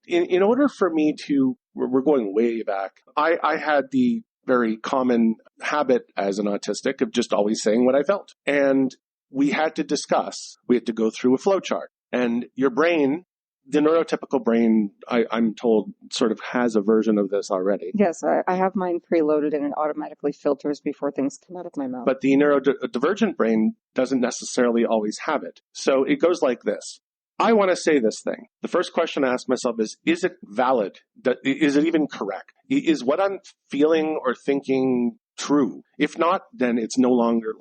in order for me to, we're going way back. I had the very common habit as an autistic of just always saying what I felt. And we had to go through a flow chart. And your brain, the neurotypical brain, I'm told, sort of has a version of this already. Yes, I have mine preloaded and it automatically filters before things come out of my mouth. But the neurodivergent brain doesn't necessarily always have it. So it goes like this. I want to say this thing. The first question I ask myself is it valid? Is it even correct? Is what I'm feeling or thinking true? If not, then it's no longer,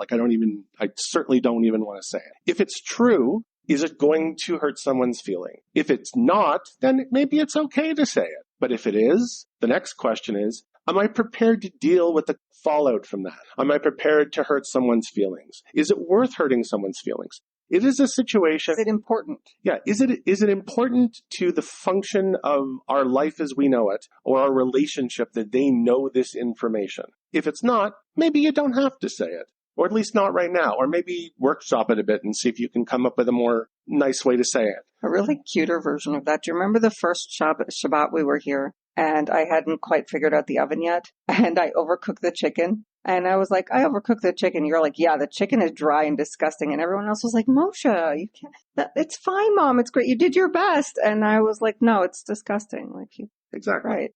I certainly don't even want to say it. If it's true, is it going to hurt someone's feeling? If it's not, then maybe it's okay to say it. But if it is, the next question is, am I prepared to deal with the fallout from that? Am I prepared to hurt someone's feelings? Is it worth hurting someone's feelings? It is a situation. Is it important? Yeah. Is it important to the function of our life as we know it or our relationship that they know this information? If it's not, maybe you don't have to say it, or at least not right now, or maybe workshop it a bit and see if you can come up with a more nice way to say it. A really cuter version of that. Do you remember the first Shabbat we were here and I hadn't quite figured out the oven yet and I overcooked the chicken? And I was like, I overcooked the chicken. You're like, yeah, the chicken is dry and disgusting. And everyone else was like, Moshe, you can't, it's fine, Mom. It's great. You did your best. And I was like, no, it's disgusting. Like, Exactly. right.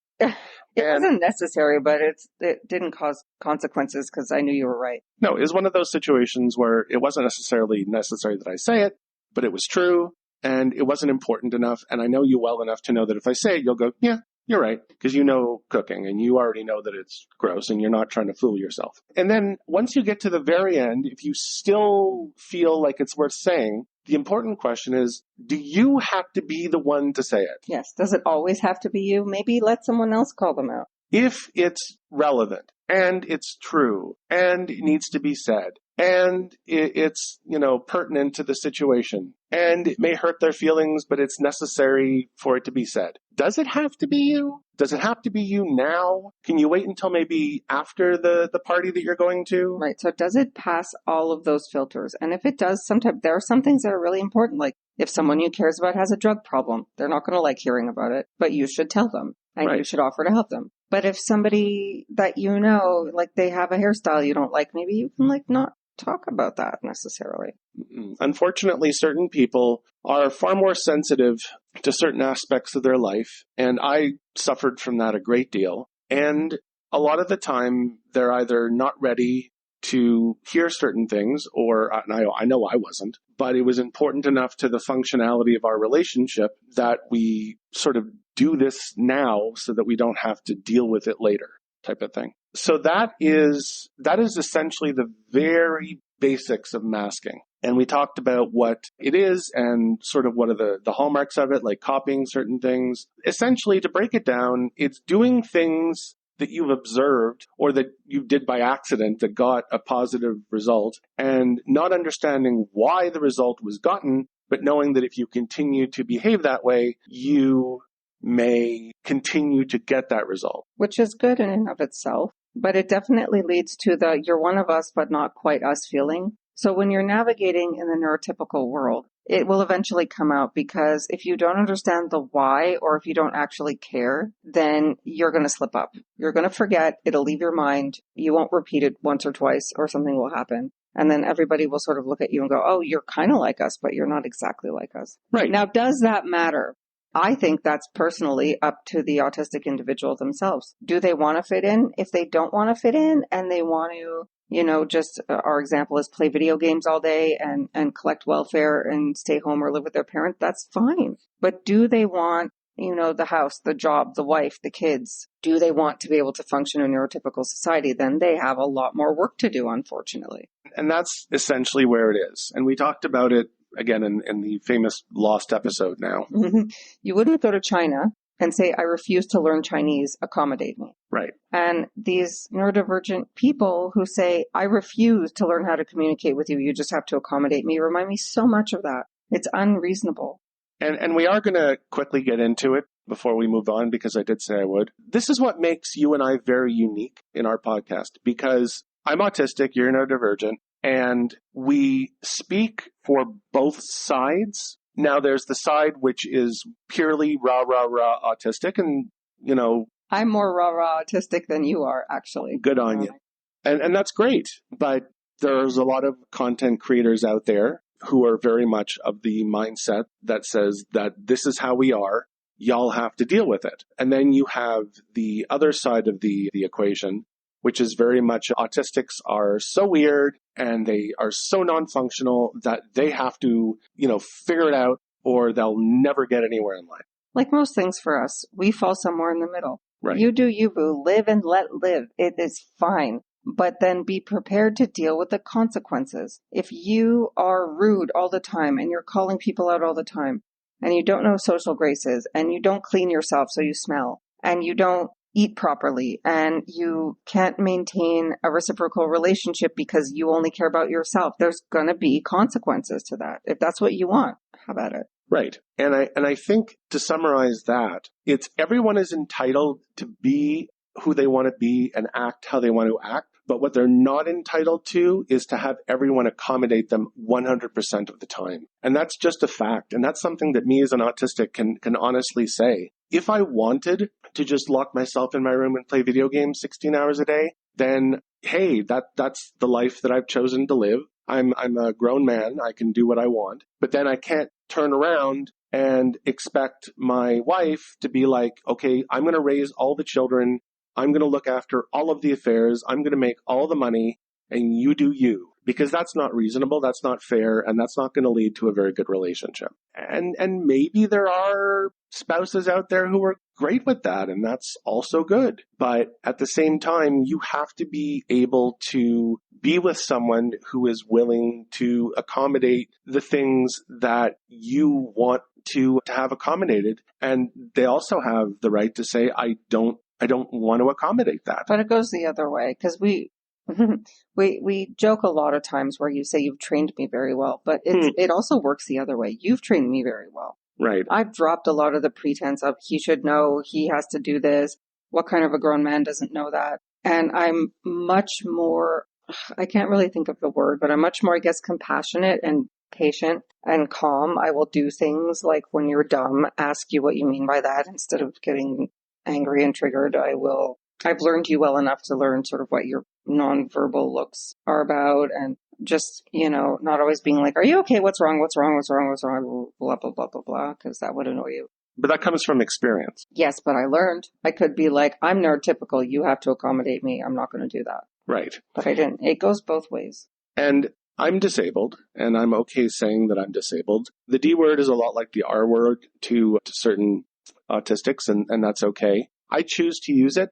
It wasn't necessary, but it didn't cause consequences because I knew you were right. No, it was one of those situations where it wasn't necessarily necessary that I say it, but it was true and it wasn't important enough. And I know you well enough to know that if I say it, you'll go, yeah, you're right, because you know cooking and you already know that it's gross and you're not trying to fool yourself. And then once you get to the very end, if you still feel like it's worth saying, the important question is, do you have to be the one to say it? Yes. Does it always have to be you? Maybe let someone else call them out. If it's relevant and it's true and it needs to be said and it's, pertinent to the situation and it may hurt their feelings, but it's necessary for it to be said. Does it have to be you? Does it have to be you now? Can you wait until maybe after the party that you're going to? Right. So does it pass all of those filters? And if it does, sometimes there are some things that are really important. Like if someone you cares about has a drug problem, they're not going to like hearing about it, but you should tell them and you should offer to help them. But if somebody that you know, like they have a hairstyle you don't like, maybe you can like not talk about that necessarily. Unfortunately, certain people are far more sensitive to certain aspects of their life, and I suffered from that a great deal. And a lot of the time, they're either not ready to hear certain things, or I know I wasn't, but it was important enough to the functionality of our relationship that we sort of do this now so that we don't have to deal with it later, type of thing. So that is essentially the very basics of masking. And we talked about what it is and sort of what are the hallmarks of it, like copying certain things. Essentially, to break it down, it's doing things that you've observed or that you did by accident that got a positive result and not understanding why the result was gotten, but knowing that if you continue to behave that way, you may continue to get that result. Which is good in and of itself, but it definitely leads to the you're one of us, but not quite us feeling. So when you're navigating in the neurotypical world, it will eventually come out because if you don't understand the why or if you don't actually care, then you're going to slip up. You're going to forget. It'll leave your mind. You won't repeat it once or twice or something will happen. And then everybody will sort of look at you and go, oh, you're kind of like us, but you're not exactly like us. Right. Now, does that matter? I think that's personally up to the autistic individual themselves. Do they want to fit in? If they don't want to fit in and they want to, just our example is play video games all day and collect welfare and stay home or live with their parent, that's fine. But do they want, the house, the job, the wife, the kids? Do they want to be able to function in a neurotypical society? Then they have a lot more work to do, unfortunately. And that's essentially where it is. And we talked about it again in the famous Lost episode now. You wouldn't go to China and say, I refuse to learn Chinese, accommodate me. Right. And these neurodivergent people who say, I refuse to learn how to communicate with you, you just have to accommodate me, remind me so much of that. It's unreasonable. And we are going to quickly get into it before we move on, because I did say I would. This is what makes you and I very unique in our podcast, because I'm autistic, you're neurodivergent, and we speak for both sides. Now, there's the side which is purely rah, autistic, and, I'm more rah autistic than you are, actually. Good on you. And that's great. But there's a lot of content creators out there who are very much of the mindset that says that this is how we are. Y'all have to deal with it. And then you have the other side of the equation, which is very much autistics are so weird and they are so non-functional that they have to, figure it out or they'll never get anywhere in life. Like most things for us, we fall somewhere in the middle. Right. You do you, boo. Live and let live. It is fine. But then be prepared to deal with the consequences. If you are rude all the time and you're calling people out all the time and you don't know social graces and you don't clean yourself so you smell and you don't eat properly and you can't maintain a reciprocal relationship because you only care about yourself. There's going to be consequences to that. If that's what you want, have at it. Right. And I think to summarize that, it's everyone is entitled to be who they want to be and act how they want to act. But what they're not entitled to is to have everyone accommodate them 100% of the time. And that's just a fact. And that's something that me as an autistic can honestly say. If I wanted to just lock myself in my room and play video games 16 hours a day, then hey, that's the life that I've chosen to live. I'm a grown man. I can do what I want. But then I can't turn around and expect my wife to be like, okay, I'm going to raise all the children. I'm going to look after all of the affairs. I'm going to make all the money and you do you. Because that's not reasonable. That's not fair. And that's not going to lead to a very good relationship. And maybe there are spouses out there who are great with that. And that's also good. But at the same time, you have to be able to be with someone who is willing to accommodate the things that you want to have accommodated. And they also have the right to say, I don't want to accommodate that. But it goes the other way because we joke a lot of times where you say you've trained me very well, but it also works the other way. You've trained me very well. Right. I've dropped a lot of the pretense of he should know, he has to do this. What kind of a grown man doesn't know that? And I'm much more, I can't really think of the word, but I'm much more, I guess, compassionate and patient and calm. I will do things like when you're dumb, ask you what you mean by that instead of getting angry and triggered. I've learned you well enough to learn sort of what your nonverbal looks are about and just, not always being like, are you okay? What's wrong? What's wrong? What's wrong? What's wrong? Blah, blah, blah, blah, blah, because that would annoy you. But that comes from experience. Yes, but I learned. I could be like, I'm neurotypical. You have to accommodate me. I'm not going to do that. Right. But I didn't. It goes both ways. And I'm disabled, and I'm okay saying that I'm disabled. The D word is a lot like the R word to certain autistics, and that's okay. I choose to use it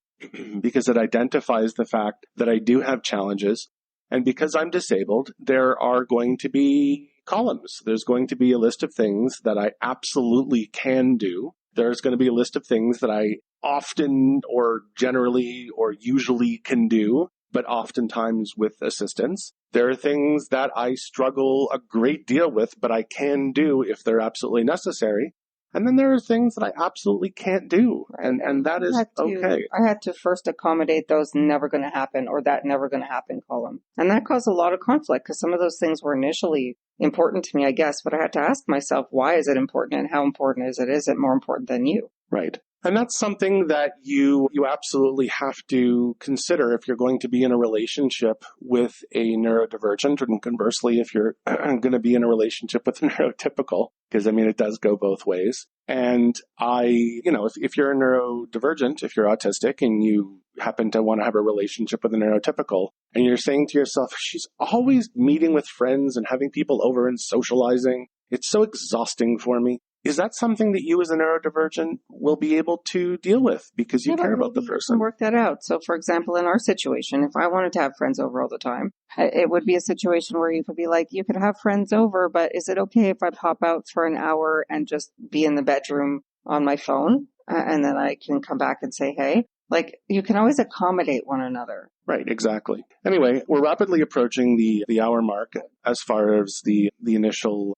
because it identifies the fact that I do have challenges. And because I'm disabled, there are going to be columns. There's going to be a list of things that I absolutely can do. There's going to be a list of things that I often or generally or usually can do, but oftentimes with assistance. There are things that I struggle a great deal with, but I can do if they're absolutely necessary. And then there are things that I absolutely can't do. Right. And that is okay. I had to first accommodate those never going to happen or that never going to happen column. And that caused a lot of conflict because some of those things were initially important to me, I guess. But I had to ask myself, why is it important and how important is it? Is it more important than you? Right. And that's something that you absolutely have to consider if you're going to be in a relationship with a neurodivergent, and conversely, if you're going to be in a relationship with a neurotypical, because it does go both ways. And if you're a neurodivergent, if you're autistic and you happen to want to have a relationship with a neurotypical, and you're saying to yourself, she's always meeting with friends and having people over and socializing. It's so exhausting for me. Is that something that you as a neurodivergent will be able to deal with because you care about the person? Work that out. So, for example, in our situation, if I wanted to have friends over all the time, it would be a situation where you could be like, you could have friends over, but is it okay if I pop out for an hour and just be in the bedroom on my phone? And then I can come back and say, hey, like you can always accommodate one another. Right, exactly. Anyway, we're rapidly approaching the hour mark as far as the initial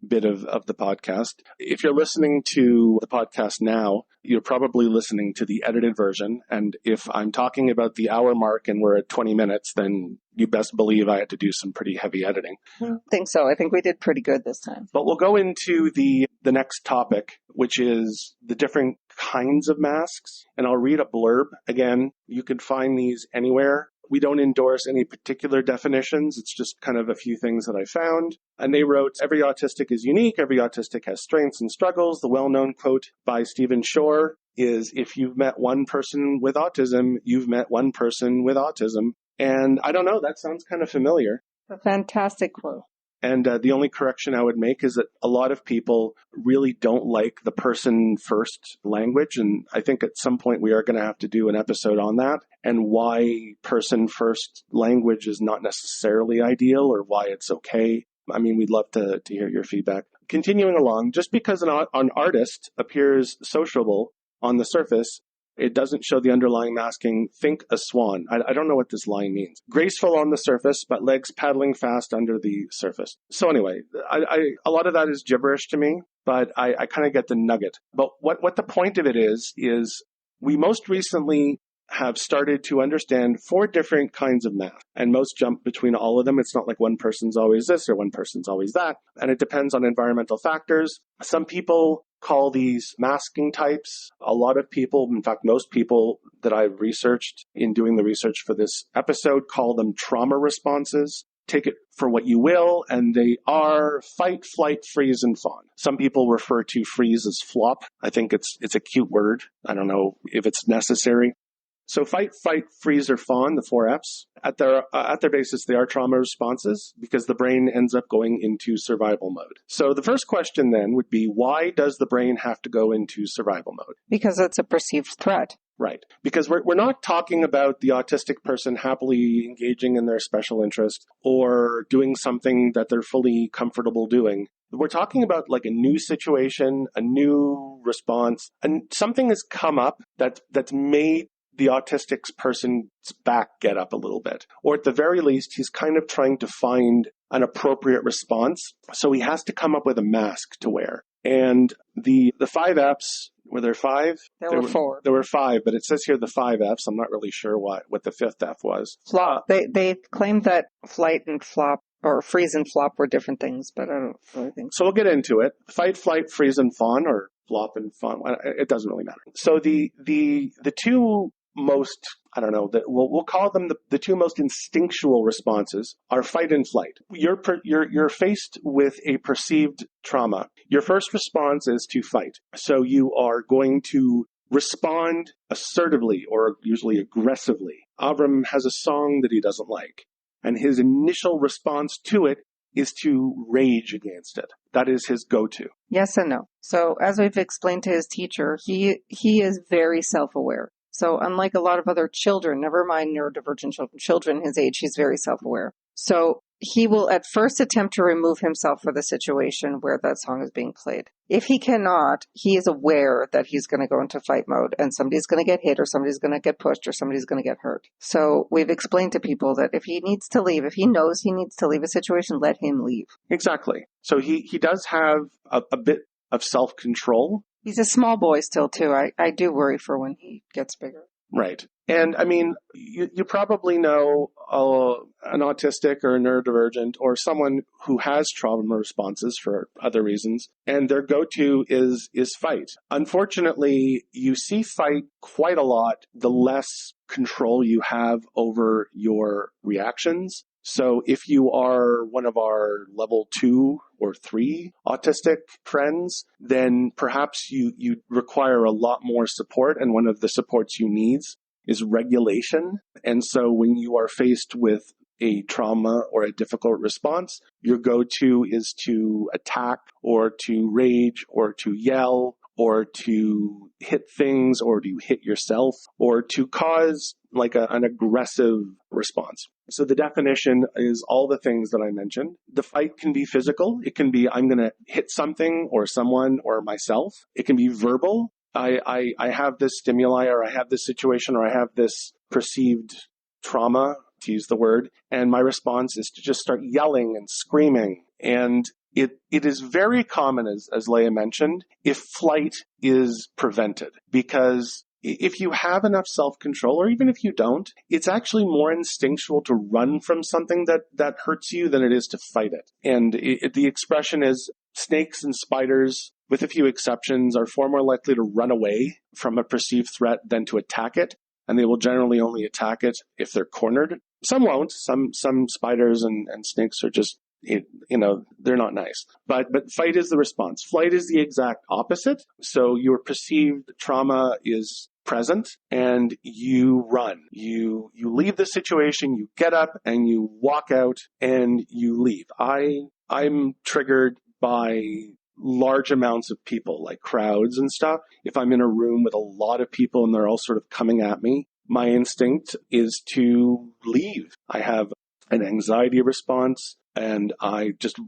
bit of the podcast. If you're listening to the podcast now, you're probably listening to the edited version. And if I'm talking about the hour mark and we're at 20 minutes, then you best believe I had to do some pretty heavy editing. I think so. I think we did pretty good this time. But we'll go into the next topic, which is the different kinds of masks. And I'll read a blurb. Again, you can find these anywhere. We don't endorse any particular definitions. It's just kind of a few things that I found. And they wrote, every autistic is unique. Every autistic has strengths and struggles. The well-known quote by Stephen Shore is, if you've met one person with autism, you've met one person with autism. And I don't know, that sounds kind of familiar. A fantastic quote. And the only correction I would make is that a lot of people really don't like the person first language. And I think at some point we are going to have to do an episode on that and why person first language is not necessarily ideal or why it's okay. We'd love to hear your feedback. Continuing along, just because an artist appears sociable on the surface It doesn't show the underlying masking. Think a swan. I don't know what this line means. Graceful on the surface, but legs paddling fast under the surface. So anyway, a lot of that is gibberish to me, but I kind of get the nugget. But what the point of it is we most recently have started to understand 4 different kinds of math, and most jump between all of them. It's not like one person's always this or one person's always that, and it depends on environmental factors. Some people call these masking types. A lot of people, in fact, most people that I've researched in doing the research for this episode, call them trauma responses. Take it for what you will, and they are fight, flight, freeze, and fawn. Some people refer to freeze as flop. I think it's a cute word. I don't know if it's necessary. So fight, flight, freeze, or fawn, the 4 Fs, at their basis, they are trauma responses because the brain ends up going into survival mode. So the first question then would be, why does the brain have to go into survival mode? Because it's a perceived threat. Right. Because we're not talking about the autistic person happily engaging in their special interest or doing something that they're fully comfortable doing. We're talking about like a new situation, a new response, and something has come up that's made the autistic person's back get up a little bit. Or at the very least, he's kind of trying to find an appropriate response. So he has to come up with a mask to wear. And the 5 Fs, were there 5? There were 4. There were 5, but it says here the 5 Fs. I'm not really sure what the 5th F was. Flop. They claimed that flight and flop or freeze and flop were different things, but I don't really think so. So we'll get into it. Fight, flight, freeze, and fawn, or flop and fawn. It doesn't really matter. So the 2 most, I don't know, we'll call them the 2 most instinctual responses are fight and flight. You're faced with a perceived trauma. Your first response is to fight. So you are going to respond assertively or usually aggressively. Avram has a song that he doesn't like, and his initial response to it is to rage against it. That is his go-to. Yes and no. So as we've explained to his teacher, he is very self-aware. So unlike a lot of other children, never mind neurodivergent children his age, he's very self-aware. So he will at first attempt to remove himself from the situation where that song is being played. If he cannot, he is aware that he's going to go into fight mode and somebody's going to get hit or somebody's going to get pushed or somebody's going to get hurt. So we've explained to people that if he needs to leave, if he knows he needs to leave a situation, let him leave. Exactly. So he does have a bit of self-control. He's a small boy still, too. I do worry for when he gets bigger. Right. And I mean, you probably know an autistic or a neurodivergent or someone who has trauma responses for other reasons, and their go-to is fight. Unfortunately, you see fight quite a lot the less control you have over your reactions. So if you are one of our level 2 or 3 autistic friends, then perhaps you require a lot more support, and one of the supports you need is regulation. And so when you are faced with a trauma or a difficult response, your go-to is to attack or to rage or to yell or to hit things or to hit yourself or to cause like an aggressive response. So the definition is all the things that I mentioned. The fight can be physical. It can be I'm going to hit something or someone or myself. It can be verbal. I have this stimuli or I have this situation or I have this perceived trauma, to use the word, and my response is to just start yelling and screaming. And it is very common, as Leah mentioned, if flight is prevented, because if you have enough self-control, or even if you don't, it's actually more instinctual to run from something that hurts you than it is to fight it. And the expression is snakes and spiders, with a few exceptions, are far more likely to run away from a perceived threat than to attack it. And they will generally only attack it if they're cornered. Some won't. Some spiders and snakes are just, they're not nice. But fight is the response. Flight is the exact opposite. So your perceived trauma is present and you run. You leave the situation, you get up and you walk out and you leave. I'm triggered by large amounts of people, like crowds and stuff. If I'm in a room with a lot of people and they're all sort of coming at me, my instinct is to leave. I have an anxiety response and I just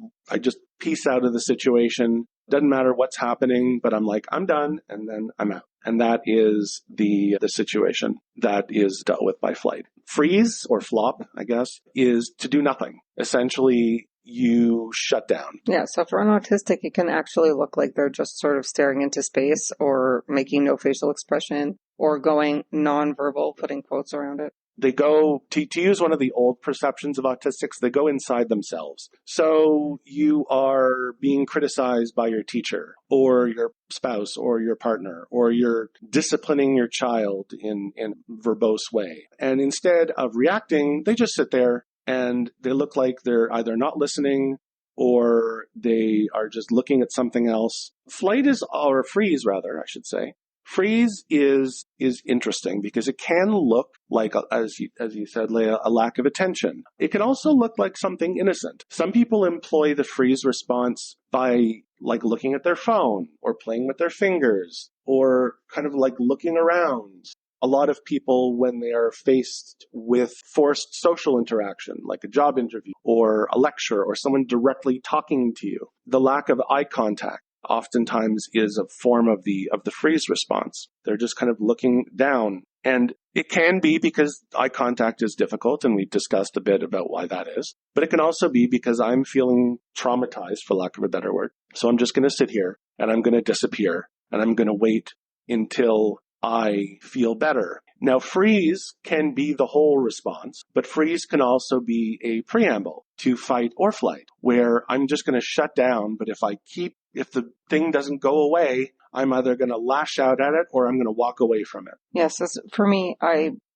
peace out of the situation. Doesn't matter what's happening, but I'm like, I'm done, and then I'm out. And that is the situation that is dealt with by flight. Freeze, or flop, I guess, is to do nothing. Essentially, you shut down. Yeah, so for an autistic, it can actually look like they're just sort of staring into space or making no facial expression or going nonverbal, putting quotes around it. They go, to use one of the old perceptions of autistics, they go inside themselves. So you are being criticized by your teacher or your spouse or your partner, or you're disciplining your child in a verbose way. And instead of reacting, they just sit there and they look like they're either not listening or they are just looking at something else. Or freeze rather, I should say. Freeze is interesting because it can look like, as you said, Leah, a lack of attention. It can also look like something innocent. Some people employ the freeze response by like looking at their phone or playing with their fingers or kind of like looking around. A lot of people, when they are faced with forced social interaction, like a job interview or a lecture or someone directly talking to you, the lack of eye contact oftentimes is a form of the freeze response. They're just kind of looking down. And it can be because eye contact is difficult, and we've discussed a bit about why that is. But it can also be because I'm feeling traumatized, for lack of a better word. So I'm just going to sit here and I'm going to disappear and I'm going to wait until I feel better. Now, freeze can be the whole response, but freeze can also be a preamble to fight or flight, where I'm just going to shut down. But if the thing doesn't go away, I'm either going to lash out at it or I'm going to walk away from it. Yes, for me,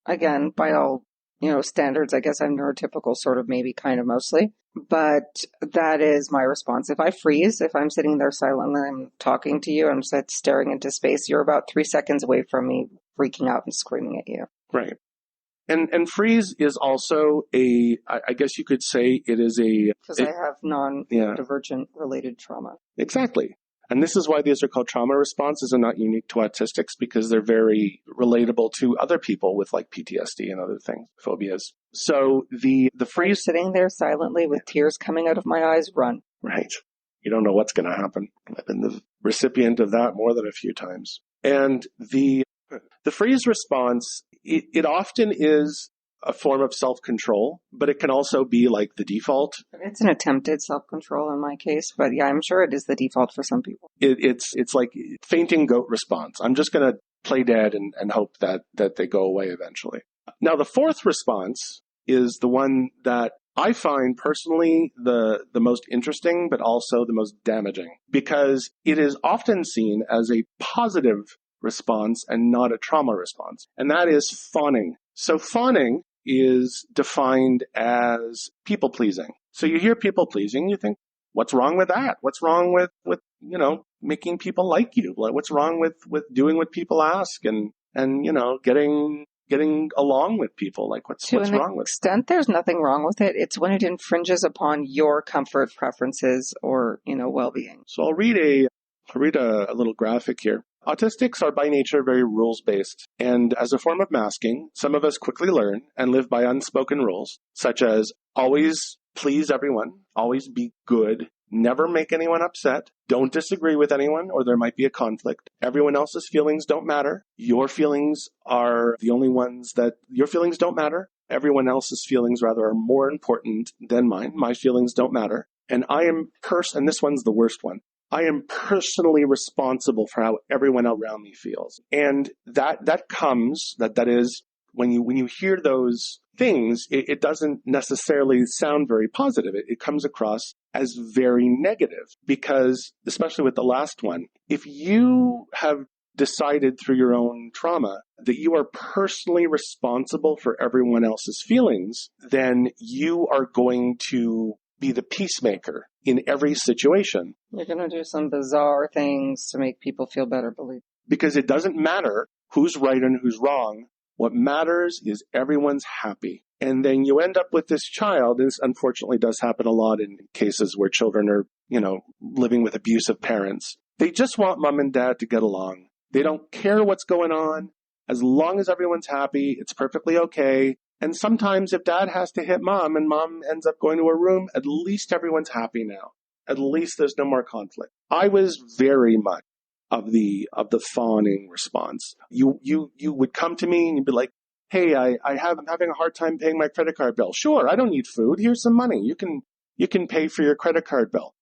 again, by all, standards, I guess I'm neurotypical, sort of, maybe, kind of, mostly. But that is my response. If I freeze, if I'm sitting there silently, I'm talking to you, I'm just staring into space, you're about 3 seconds away from me freaking out and screaming at you. Right. And freeze is also I guess you could say it is because I have non-divergent related trauma. Exactly. And this is why these are called trauma responses and not unique to autistics, because they're very relatable to other people with like PTSD and other things, phobias. So the freeze... I'm sitting there silently with tears coming out of my eyes, run. Right. You don't know what's going to happen. I've been the recipient of that more than a few times. And the freeze response, it often is a form of self-control, but it can also be like the default. It's an attempted self-control in my case, but yeah, I'm sure it is the default for some people. It's like fainting goat response. I'm just going to play dead and hope that they go away eventually. Now, the fourth response is the one that I find personally the most interesting, but also the most damaging, because it is often seen as a positive response and not a trauma response. And that is fawning. So fawning is defined as people-pleasing. So you hear people-pleasing, you think, what's wrong with that? What's wrong with making people like you? What's wrong with doing what people ask and getting along with people? Like, what's wrong with it? To an extent, there's nothing wrong with it. It's when it infringes upon your comfort, preferences, or, well-being. So I'll read a little graphic here. Autistics are by nature very rules-based, and as a form of masking, some of us quickly learn and live by unspoken rules, such as always please everyone, always be good, never make anyone upset, don't disagree with anyone or there might be a conflict, everyone else's feelings don't matter, your feelings are the only ones your feelings don't matter, everyone else's feelings rather are more important than mine, my feelings don't matter, and and this one's the worst one, I am personally responsible for how everyone around me feels. And that is, when you hear those things, it doesn't necessarily sound very positive. It comes across as very negative because, especially with the last one, if you have decided through your own trauma that you are personally responsible for everyone else's feelings, then you are going to be the peacemaker in every situation. You're going to do some bizarre things to make people feel better, believe. Because it doesn't matter who's right and who's wrong. What matters is everyone's happy. And then you end up with this child. This unfortunately does happen a lot in cases where children are, living with abusive parents. They just want mom and dad to get along. They don't care what's going on. As long as everyone's happy, it's perfectly okay. And sometimes if dad has to hit mom and mom ends up going to her room, at least everyone's happy now. At least there's no more conflict. I was very much of the fawning response. You would come to me and you'd be like, hey, I'm having a hard time paying my credit card bill. Sure, I don't need food. Here's some money. You can pay for your credit card bill.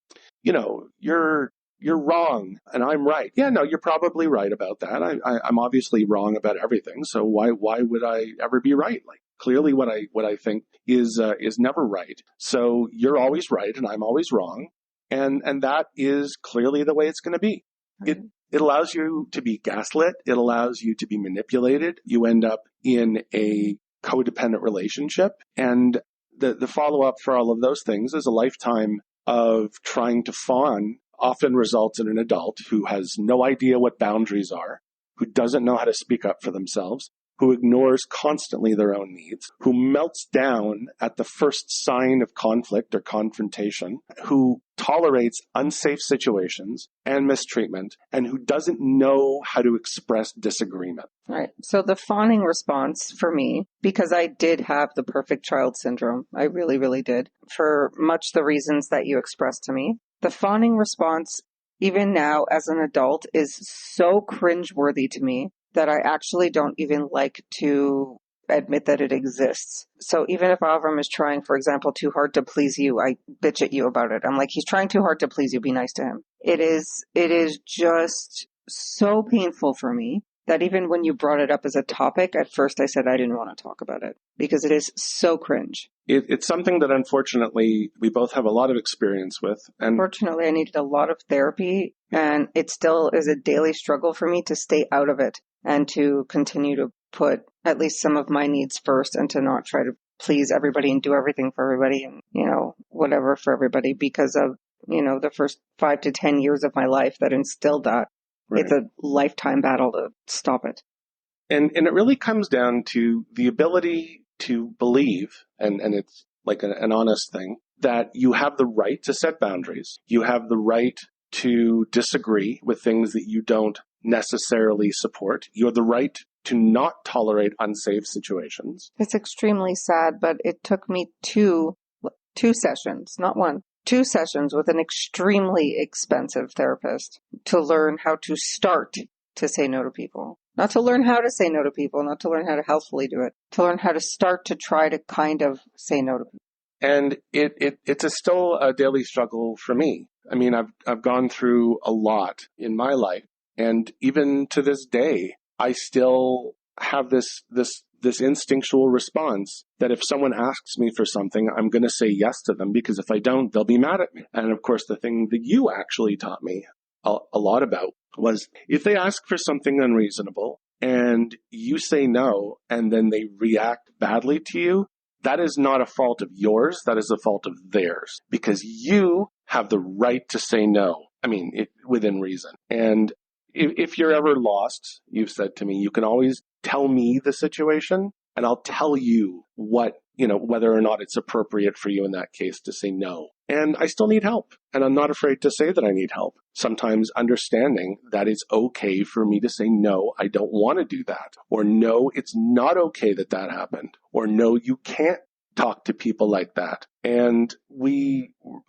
You're wrong and I'm right. Yeah, no, you're probably right about that. I'm obviously wrong about everything. So why would I ever be right? Like, clearly what I think is never right. So you're always right and I'm always wrong. And that is clearly the way it's going to be. Right. It allows you to be gaslit. It allows you to be manipulated. You end up in a codependent relationship. And the follow-up for all of those things is a lifetime of trying to fawn often results in an adult who has no idea what boundaries are, who doesn't know how to speak up for themselves, who ignores constantly their own needs, who melts down at the first sign of conflict or confrontation, who tolerates unsafe situations and mistreatment, and who doesn't know how to express disagreement. Right. So the fawning response for me, because I did have the perfect child syndrome, I really, really did, for much the reasons that you expressed to me. The fawning response, even now as an adult, is so cringeworthy to me that I actually don't even like to admit that it exists. So even if Avram is trying, for example, too hard to please you, I bitch at you about it. I'm like, he's trying too hard to please you, be nice to him. It is just so painful for me that even when you brought it up as a topic, at first I said I didn't want to talk about it because it is so cringe. It's something that unfortunately we both have a lot of experience with. And Unfortunately, I needed a lot of therapy, and it still is a daily struggle for me to stay out of it and to continue to put at least some of my needs first and to not try to please everybody and do everything for everybody and, whatever for everybody because of, the first 5 to 10 years of my life that instilled that. right. It's a lifetime battle to stop it. And it really comes down to the ability to believe, and it's like an honest thing, that you have the right to set boundaries. You have the right to disagree with things that you don't necessarily support. You have the right to not tolerate unsafe situations. It's extremely sad, but it took me two sessions, not one, 2 sessions with an extremely expensive therapist to learn how to start to say no to people. Not to learn how to say no to people, not to learn how to healthfully do it, to learn how to start to try to kind of say no to people. And it's still a daily struggle for me. I mean, I've gone through a lot in my life, and even to this day, I still have this instinctual response that if someone asks me for something, I'm going to say yes to them, because if I don't, they'll be mad at me. And of course, the thing that you actually taught me a lot about was if they ask for something unreasonable and you say no, and then they react badly to you, that is not a fault of yours. That is a fault of theirs, because you have the right to say no. I mean, within reason. And if you're ever lost, you've said to me, you can always tell me the situation and I'll tell you whether or not it's appropriate for you in that case to say no. And I still need help. And I'm not afraid to say that I need help. Sometimes understanding that it's okay for me to say, no, I don't want to do that. Or no, it's not okay that happened. Or no, you can't talk to people like that. And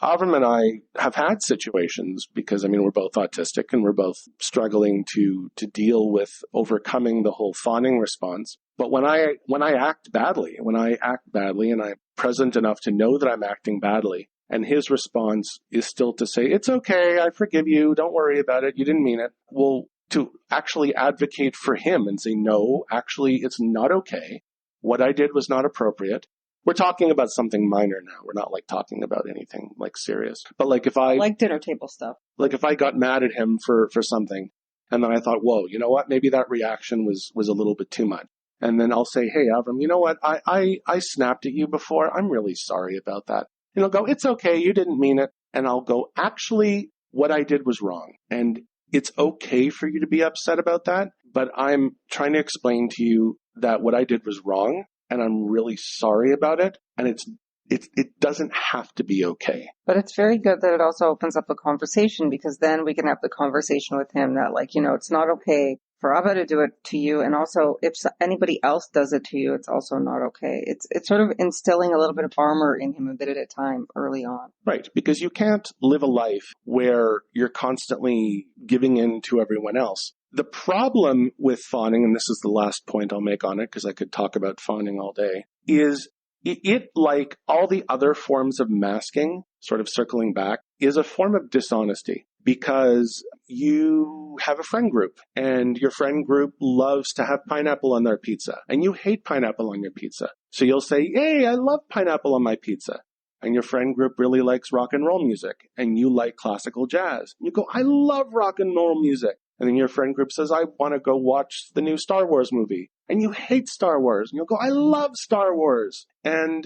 Avram and I have had situations because, we're both autistic and we're both struggling to deal with overcoming the whole fawning response. But when I act badly and I'm present enough to know that I'm acting badly, and his response is still to say, it's okay, I forgive you, don't worry about it, you didn't mean it. Well, to actually advocate for him and say, no, actually, it's not okay. What I did was not appropriate. We're talking about something minor now. We're not talking about anything serious. But if I dinner table stuff, if I got mad at him for something, and then I thought, whoa, you know what? Maybe that reaction was a little bit too much. And then I'll say, hey, Avram, you know what? I snapped at you before. I'm really sorry about that. And he'll go, it's okay. You didn't mean it. And I'll go, actually, what I did was wrong. And it's okay for you to be upset about that. But I'm trying to explain to you that what I did was wrong. And I'm really sorry about it. And it doesn't have to be okay. But it's very good that it also opens up a conversation, because then we can have the conversation with him that it's not okay for Abba to do it to you. And also, if anybody else does it to you, it's also not okay. It's sort of instilling a little bit of armor in him a bit at a time early on. Right, because you can't live a life where you're constantly giving in to everyone else. The problem with fawning, and this is the last point I'll make on it because I could talk about fawning all day, is it, like all the other forms of masking, sort of circling back, is a form of dishonesty because you have a friend group and your friend group loves to have pineapple on their pizza and you hate pineapple on your pizza. So you'll say, hey, I love pineapple on my pizza. And your friend group really likes rock and roll music and you like classical jazz. You go, I love rock and roll music. And then your friend group says, I want to go watch the new Star Wars movie. And you hate Star Wars. And you'll go, I love Star Wars. And,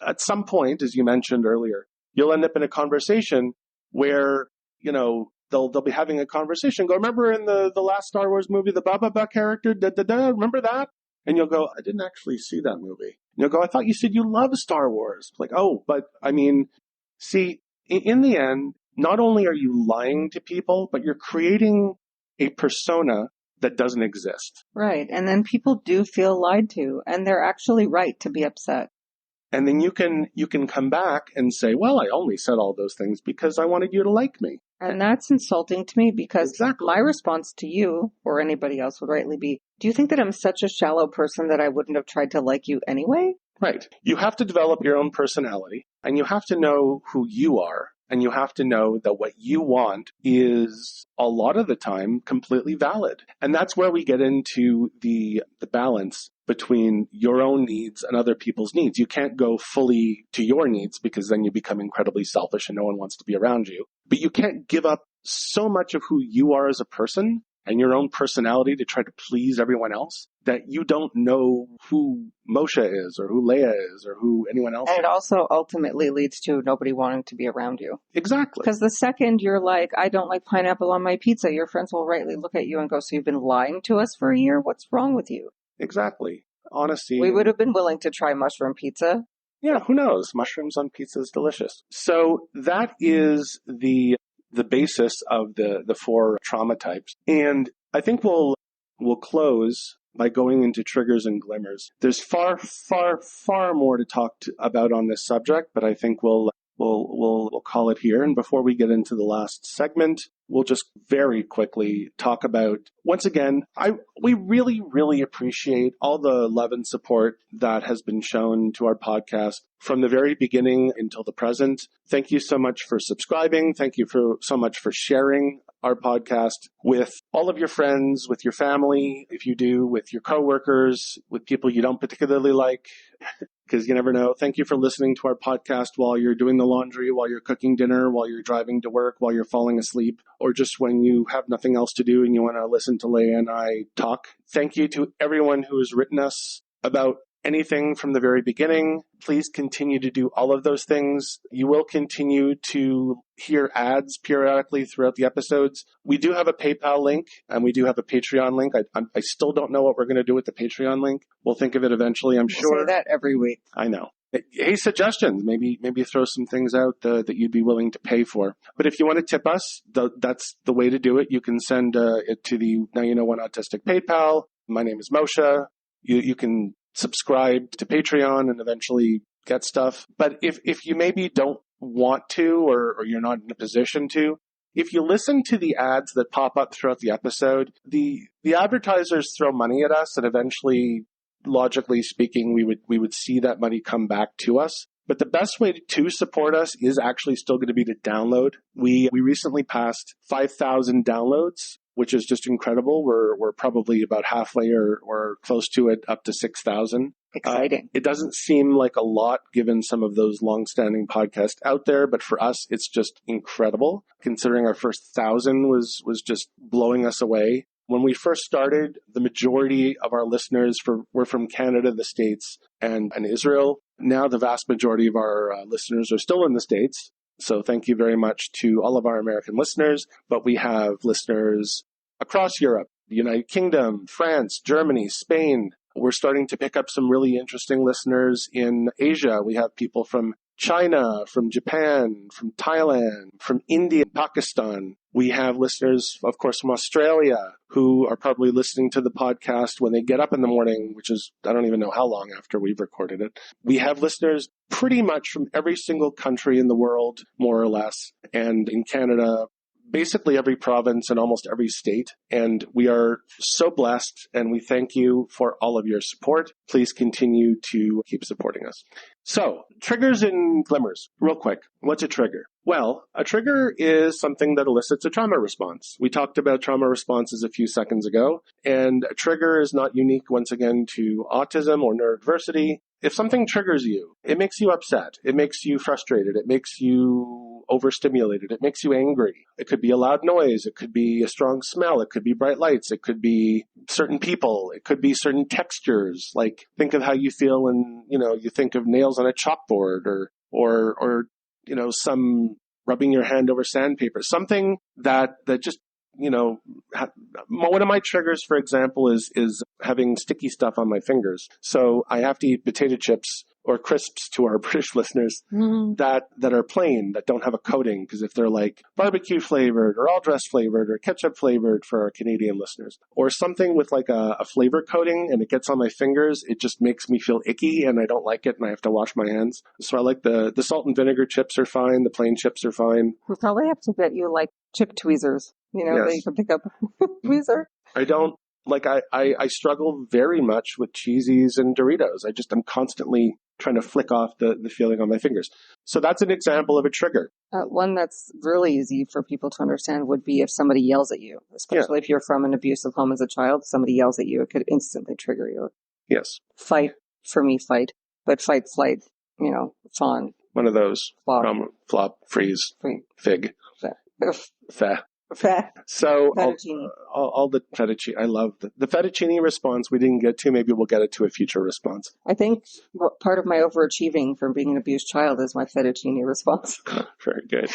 at some point, as you mentioned earlier, you'll end up in a conversation where, they'll be having a conversation. Go, remember in the last Star Wars movie, the Baba character, remember that? And you'll go, I didn't actually see that movie. And you'll go, I thought you said you love Star Wars. Like, oh, but I mean, see, in the end, not only are you lying to people, but you're creating a persona that doesn't exist. Right. And then people do feel lied to, and they're actually right to be upset. And then you can come back and say, well, I only said all those things because I wanted you to like me. And that's insulting to me because Exactly. My response to you or anybody else would rightly be, do you think that I'm such a shallow person that I wouldn't have tried to like you anyway? Right. You have to develop your own personality and you have to know who you are. And you have to know that what you want is a lot of the time completely valid. And that's where we get into the balance between your own needs and other people's needs. You can't go fully to your needs because then you become incredibly selfish and no one wants to be around you. But you can't give up so much of who you are as a person and your own personality to try to please everyone else that you don't know who Moshe is or who Leia is or who anyone else is. And it also ultimately leads to nobody wanting to be around you. Exactly. Because the second you're like, I don't like pineapple on my pizza, your friends will rightly look at you and go, so you've been lying to us for a year? What's wrong with you? Exactly. Honesty. We would have been willing to try mushroom pizza. Yeah, who knows? Mushrooms on pizza is delicious. So that is the basis of the four trauma types. And I think we'll close by going into triggers and glimmers. There's far, far, far more to talk about on this subject, but I think we'll call it here. And before we get into the last segment, we'll just very quickly talk about, once again, we really, really appreciate all the love and support that has been shown to our podcast from the very beginning until the present. Thank you so much for subscribing. Thank you so much for sharing our podcast with all of your friends, with your family, if you do, with your coworkers, with people you don't particularly like, because you never know. Thank you for listening to our podcast while you're doing the laundry, while you're cooking dinner, while you're driving to work, while you're falling asleep, or just when you have nothing else to do and you want to listen to Leia and I talk. Thank you to everyone who has written us about anything from the very beginning. Please continue to do all of those things. You will continue to hear ads periodically throughout the episodes. We do have a PayPal link and we do have a Patreon link. I still don't know what we're going to do with the Patreon link. We'll think of it eventually, I'm sure. We'll say that every week. I know. Hey, suggestions. Maybe throw some things out that you'd be willing to pay for. But if you want to tip us, that's the way to do it. You can send it to the Now You Know One Autistic PayPal. My name is Moshe. You can subscribe to Patreon and eventually get stuff. But if you maybe don't want to or you're not in a position to, if you listen to the ads that pop up throughout the episode, the advertisers throw money at us and eventually, logically speaking, we would see that money come back to us. But the best way to support us is actually still going to be to download. We recently passed 5,000 downloads, which is just incredible. We're probably about halfway or close to it, up to 6,000. Exciting. It doesn't seem like a lot given some of those longstanding podcasts out there, but for us, it's just incredible. Considering our first 1,000 was just blowing us away. When we first started, the majority of our listeners were from Canada, the States, and Israel. Now the vast majority of our listeners are still in the States. So thank you very much to all of our American listeners. But we have listeners across Europe, the United Kingdom, France, Germany, Spain. We're starting to pick up some really interesting listeners in Asia. We have people from China, from Japan, from Thailand, from India, Pakistan. We have listeners, of course, from Australia who are probably listening to the podcast when they get up in the morning, which is, I don't even know how long after we've recorded it. We have listeners pretty much from every single country in the world, more or less, and in Canada, basically every province and almost every state. And we are so blessed, and we thank you for all of your support. Please continue to keep supporting us. So, triggers and glimmers. Real quick, what's a trigger? Well, a trigger is something that elicits a trauma response. We talked about trauma responses a few seconds ago, and a trigger is not unique, once again, to autism or neurodiversity. If something triggers you, it makes you upset, it makes you frustrated, it makes you overstimulated, it makes you angry. It could be a loud noise, it could be a strong smell, it could be bright lights, it could be certain people, it could be certain textures. Like, think of how you feel when, you think of nails on a chalkboard or some rubbing your hand over sandpaper, something that just, one of my triggers, for example, is having sticky stuff on my fingers. So I have to eat potato chips or crisps, to our British listeners, that are plain, that don't have a coating. Because if they're like barbecue flavored or all dress flavored or ketchup flavored for our Canadian listeners, or something with like a flavor coating and it gets on my fingers, it just makes me feel icky and I don't like it and I have to wash my hands. So I like the salt and vinegar chips are fine. The plain chips are fine. We probably have to get you like chip tweezers, Yes. that you can pick up tweezer. I don't like, I struggle very much with cheesies and Doritos. I'm constantly trying to flick off the feeling on my fingers. So that's an example of a trigger. One that's really easy for people to understand would be if somebody yells at you, especially if you're from an abusive home as a child. Somebody yells at you, it could instantly trigger you. Yes. Fight, for me, fight. But fight, flight, fawn. One of those. Flop, freeze, fig. Feh. So all the fettuccine, I love the fettuccine response. We didn't get to. Maybe we'll get it to a future response. I think part of my overachieving from being an abused child is my fettuccine response. Very good.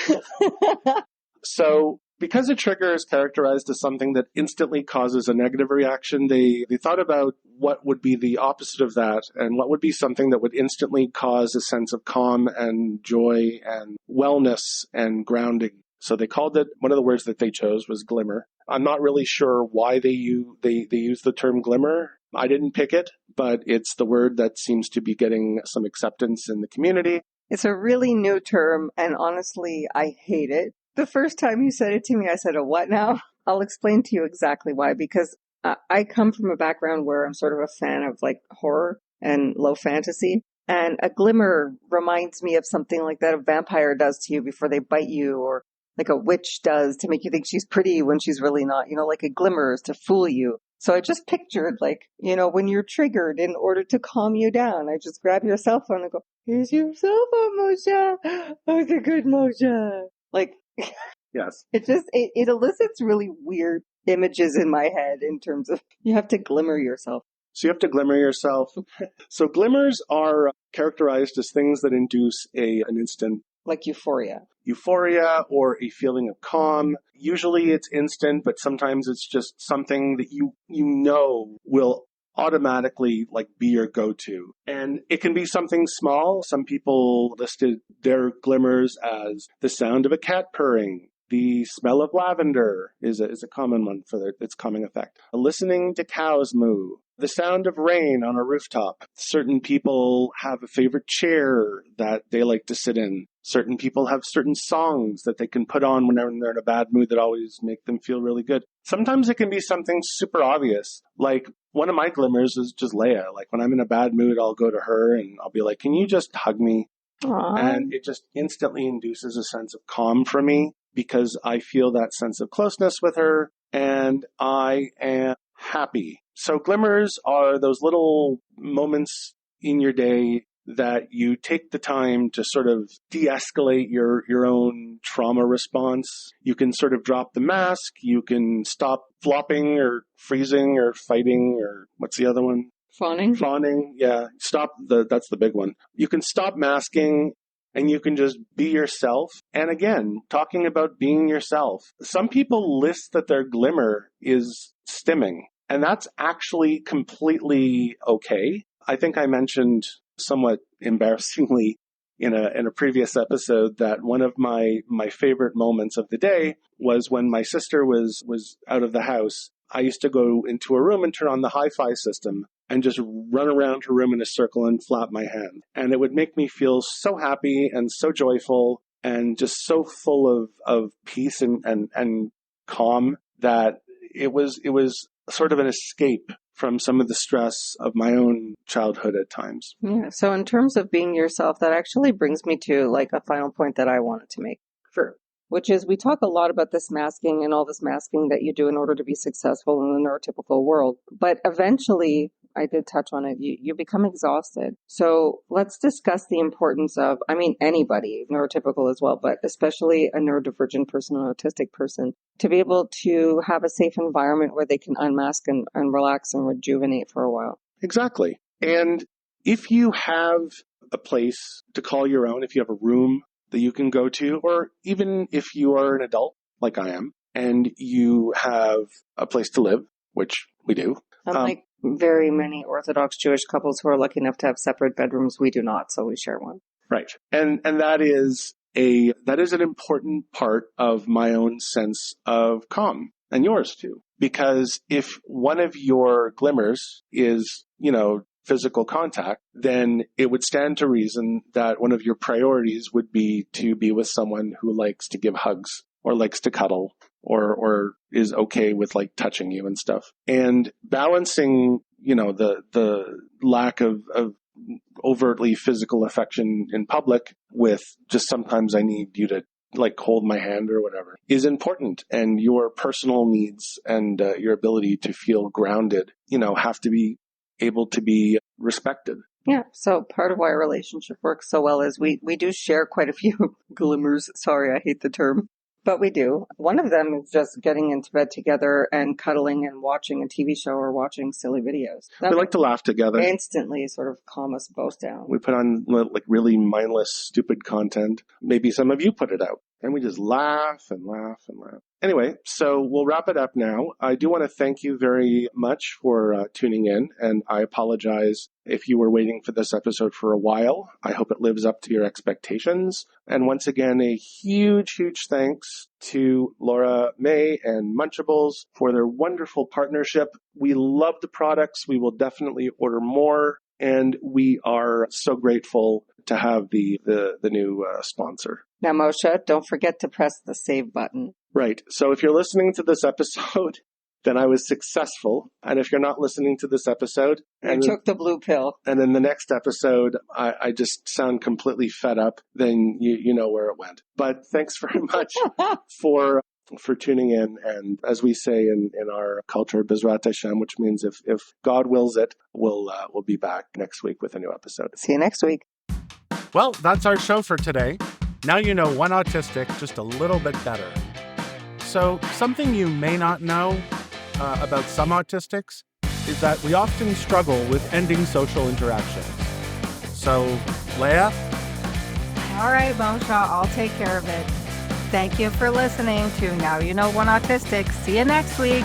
So because a trigger is characterized as something that instantly causes a negative reaction, they thought about what would be the opposite of that and what would be something that would instantly cause a sense of calm and joy and wellness and grounding. So they called it, one of the words that they chose was glimmer. I'm not really sure why they use the term glimmer. I didn't pick it, but it's the word that seems to be getting some acceptance in the community. It's a really new term, and honestly, I hate it. The first time you said it to me, I said, "A what now?" I'll explain to you exactly why, because I come from a background where I'm sort of a fan of like horror and low fantasy. And a glimmer reminds me of something like that a vampire does to you before they bite you, or like a witch does to make you think she's pretty when she's really not, like a glimmer is to fool you. So I just pictured like, when you're triggered, in order to calm you down, I just grab your cell phone and go, "Here's your cell phone, Moshe. Oh, the good Moshe." Like, yes, it elicits really weird images in my head in terms of you have to glimmer yourself. So you have to glimmer yourself. So glimmers are characterized as things that induce an instant, like euphoria or a feeling of calm. Usually it's instant, but sometimes it's just something that you will automatically like be your go-to. And it can be something small. Some people listed their glimmers as the sound of a cat purring. The smell of lavender is a common one for its calming effect. Listening to cows moo. The sound of rain on a rooftop. Certain people have a favorite chair that they like to sit in. Certain people have certain songs that they can put on when they're in a bad mood that always make them feel really good. Sometimes it can be something super obvious. Like one of my glimmers is just Leia. Like when I'm in a bad mood, I'll go to her and I'll be like, "Can you just hug me?" Aww. And it just instantly induces a sense of calm for me because I feel that sense of closeness with her and I am happy. So glimmers are those little moments in your day that you take the time to sort of de-escalate your own trauma response. You can sort of drop the mask. You can stop flopping or freezing or fighting or what's the other one? Fawning. Yeah. That's the big one. You can stop masking and you can just be yourself. And again, talking about being yourself. Some people list that their glimmer is stimming. And that's actually completely okay. I think I mentioned somewhat embarrassingly in a previous episode that one of my favorite moments of the day was when my sister was out of the house. I used to go into a room and turn on the hi-fi system and just run around her room in a circle and flap my hand. And it would make me feel so happy and so joyful and just so full of peace and calm that it was sort of an escape from some of the stress of my own childhood at times. Yeah. So in terms of being yourself, that actually brings me to like a final point that I wanted to make. Sure. Which is we talk a lot about this masking and all this masking that you do in order to be successful in the neurotypical world. But eventually, I did touch on it, you become exhausted. So let's discuss the importance of, anybody, neurotypical as well, but especially a neurodivergent person, an autistic person, to be able to have a safe environment where they can unmask and relax and rejuvenate for a while. Exactly. And if you have a place to call your own, if you have a room that you can go to, or even if you are an adult like I am, and you have a place to live, which we do. Unlike very many Orthodox Jewish couples who are lucky enough to have separate bedrooms, we do not, so we share one. Right. And that is an important part of my own sense of calm, and yours too. Because if one of your glimmers is, physical contact, then it would stand to reason that one of your priorities would be to be with someone who likes to give hugs or likes to cuddle or is okay with like touching you and stuff. And balancing, the lack of overtly physical affection in public with just sometimes I need you to like hold my hand or whatever is important. And your personal needs and your ability to feel grounded, have to be able to be respected. Yeah. So part of why a relationship works so well is we do share quite a few glimmers. Sorry, I hate the term, but we do. One of them is just getting into bed together and cuddling and watching a TV show or watching silly videos. We like to laugh together. Instantly sort of calm us both down. We put on like really mindless, stupid content. Maybe some of you put it out. And we just laugh and laugh and laugh. Anyway, so we'll wrap it up now. I do want to thank you very much for tuning in. And I apologize if you were waiting for this episode for a while. I hope it lives up to your expectations. And once again, a huge, huge thanks to Laura May and Munchables for their wonderful partnership. We love the products. We will definitely order more. And we are so grateful to have the new sponsor. Now, Moshe, don't forget to press the save button. Right. So if you're listening to this episode, then I was successful. And if you're not listening to this episode... You took the blue pill. And in the next episode, I just sound completely fed up, then you know where it went. But thanks very much for tuning in. And as we say in our culture, Bezrat Hashem, which means if God wills it, we'll be back next week with a new episode. See you next week. Well, that's our show for today. Now you know one autistic just a little bit better. So something you may not know about some autistics is that we often struggle with ending social interactions. So, Leah? All right, Moshe, I'll take care of it. Thank you for listening to Now You Know One Autistic. See you next week.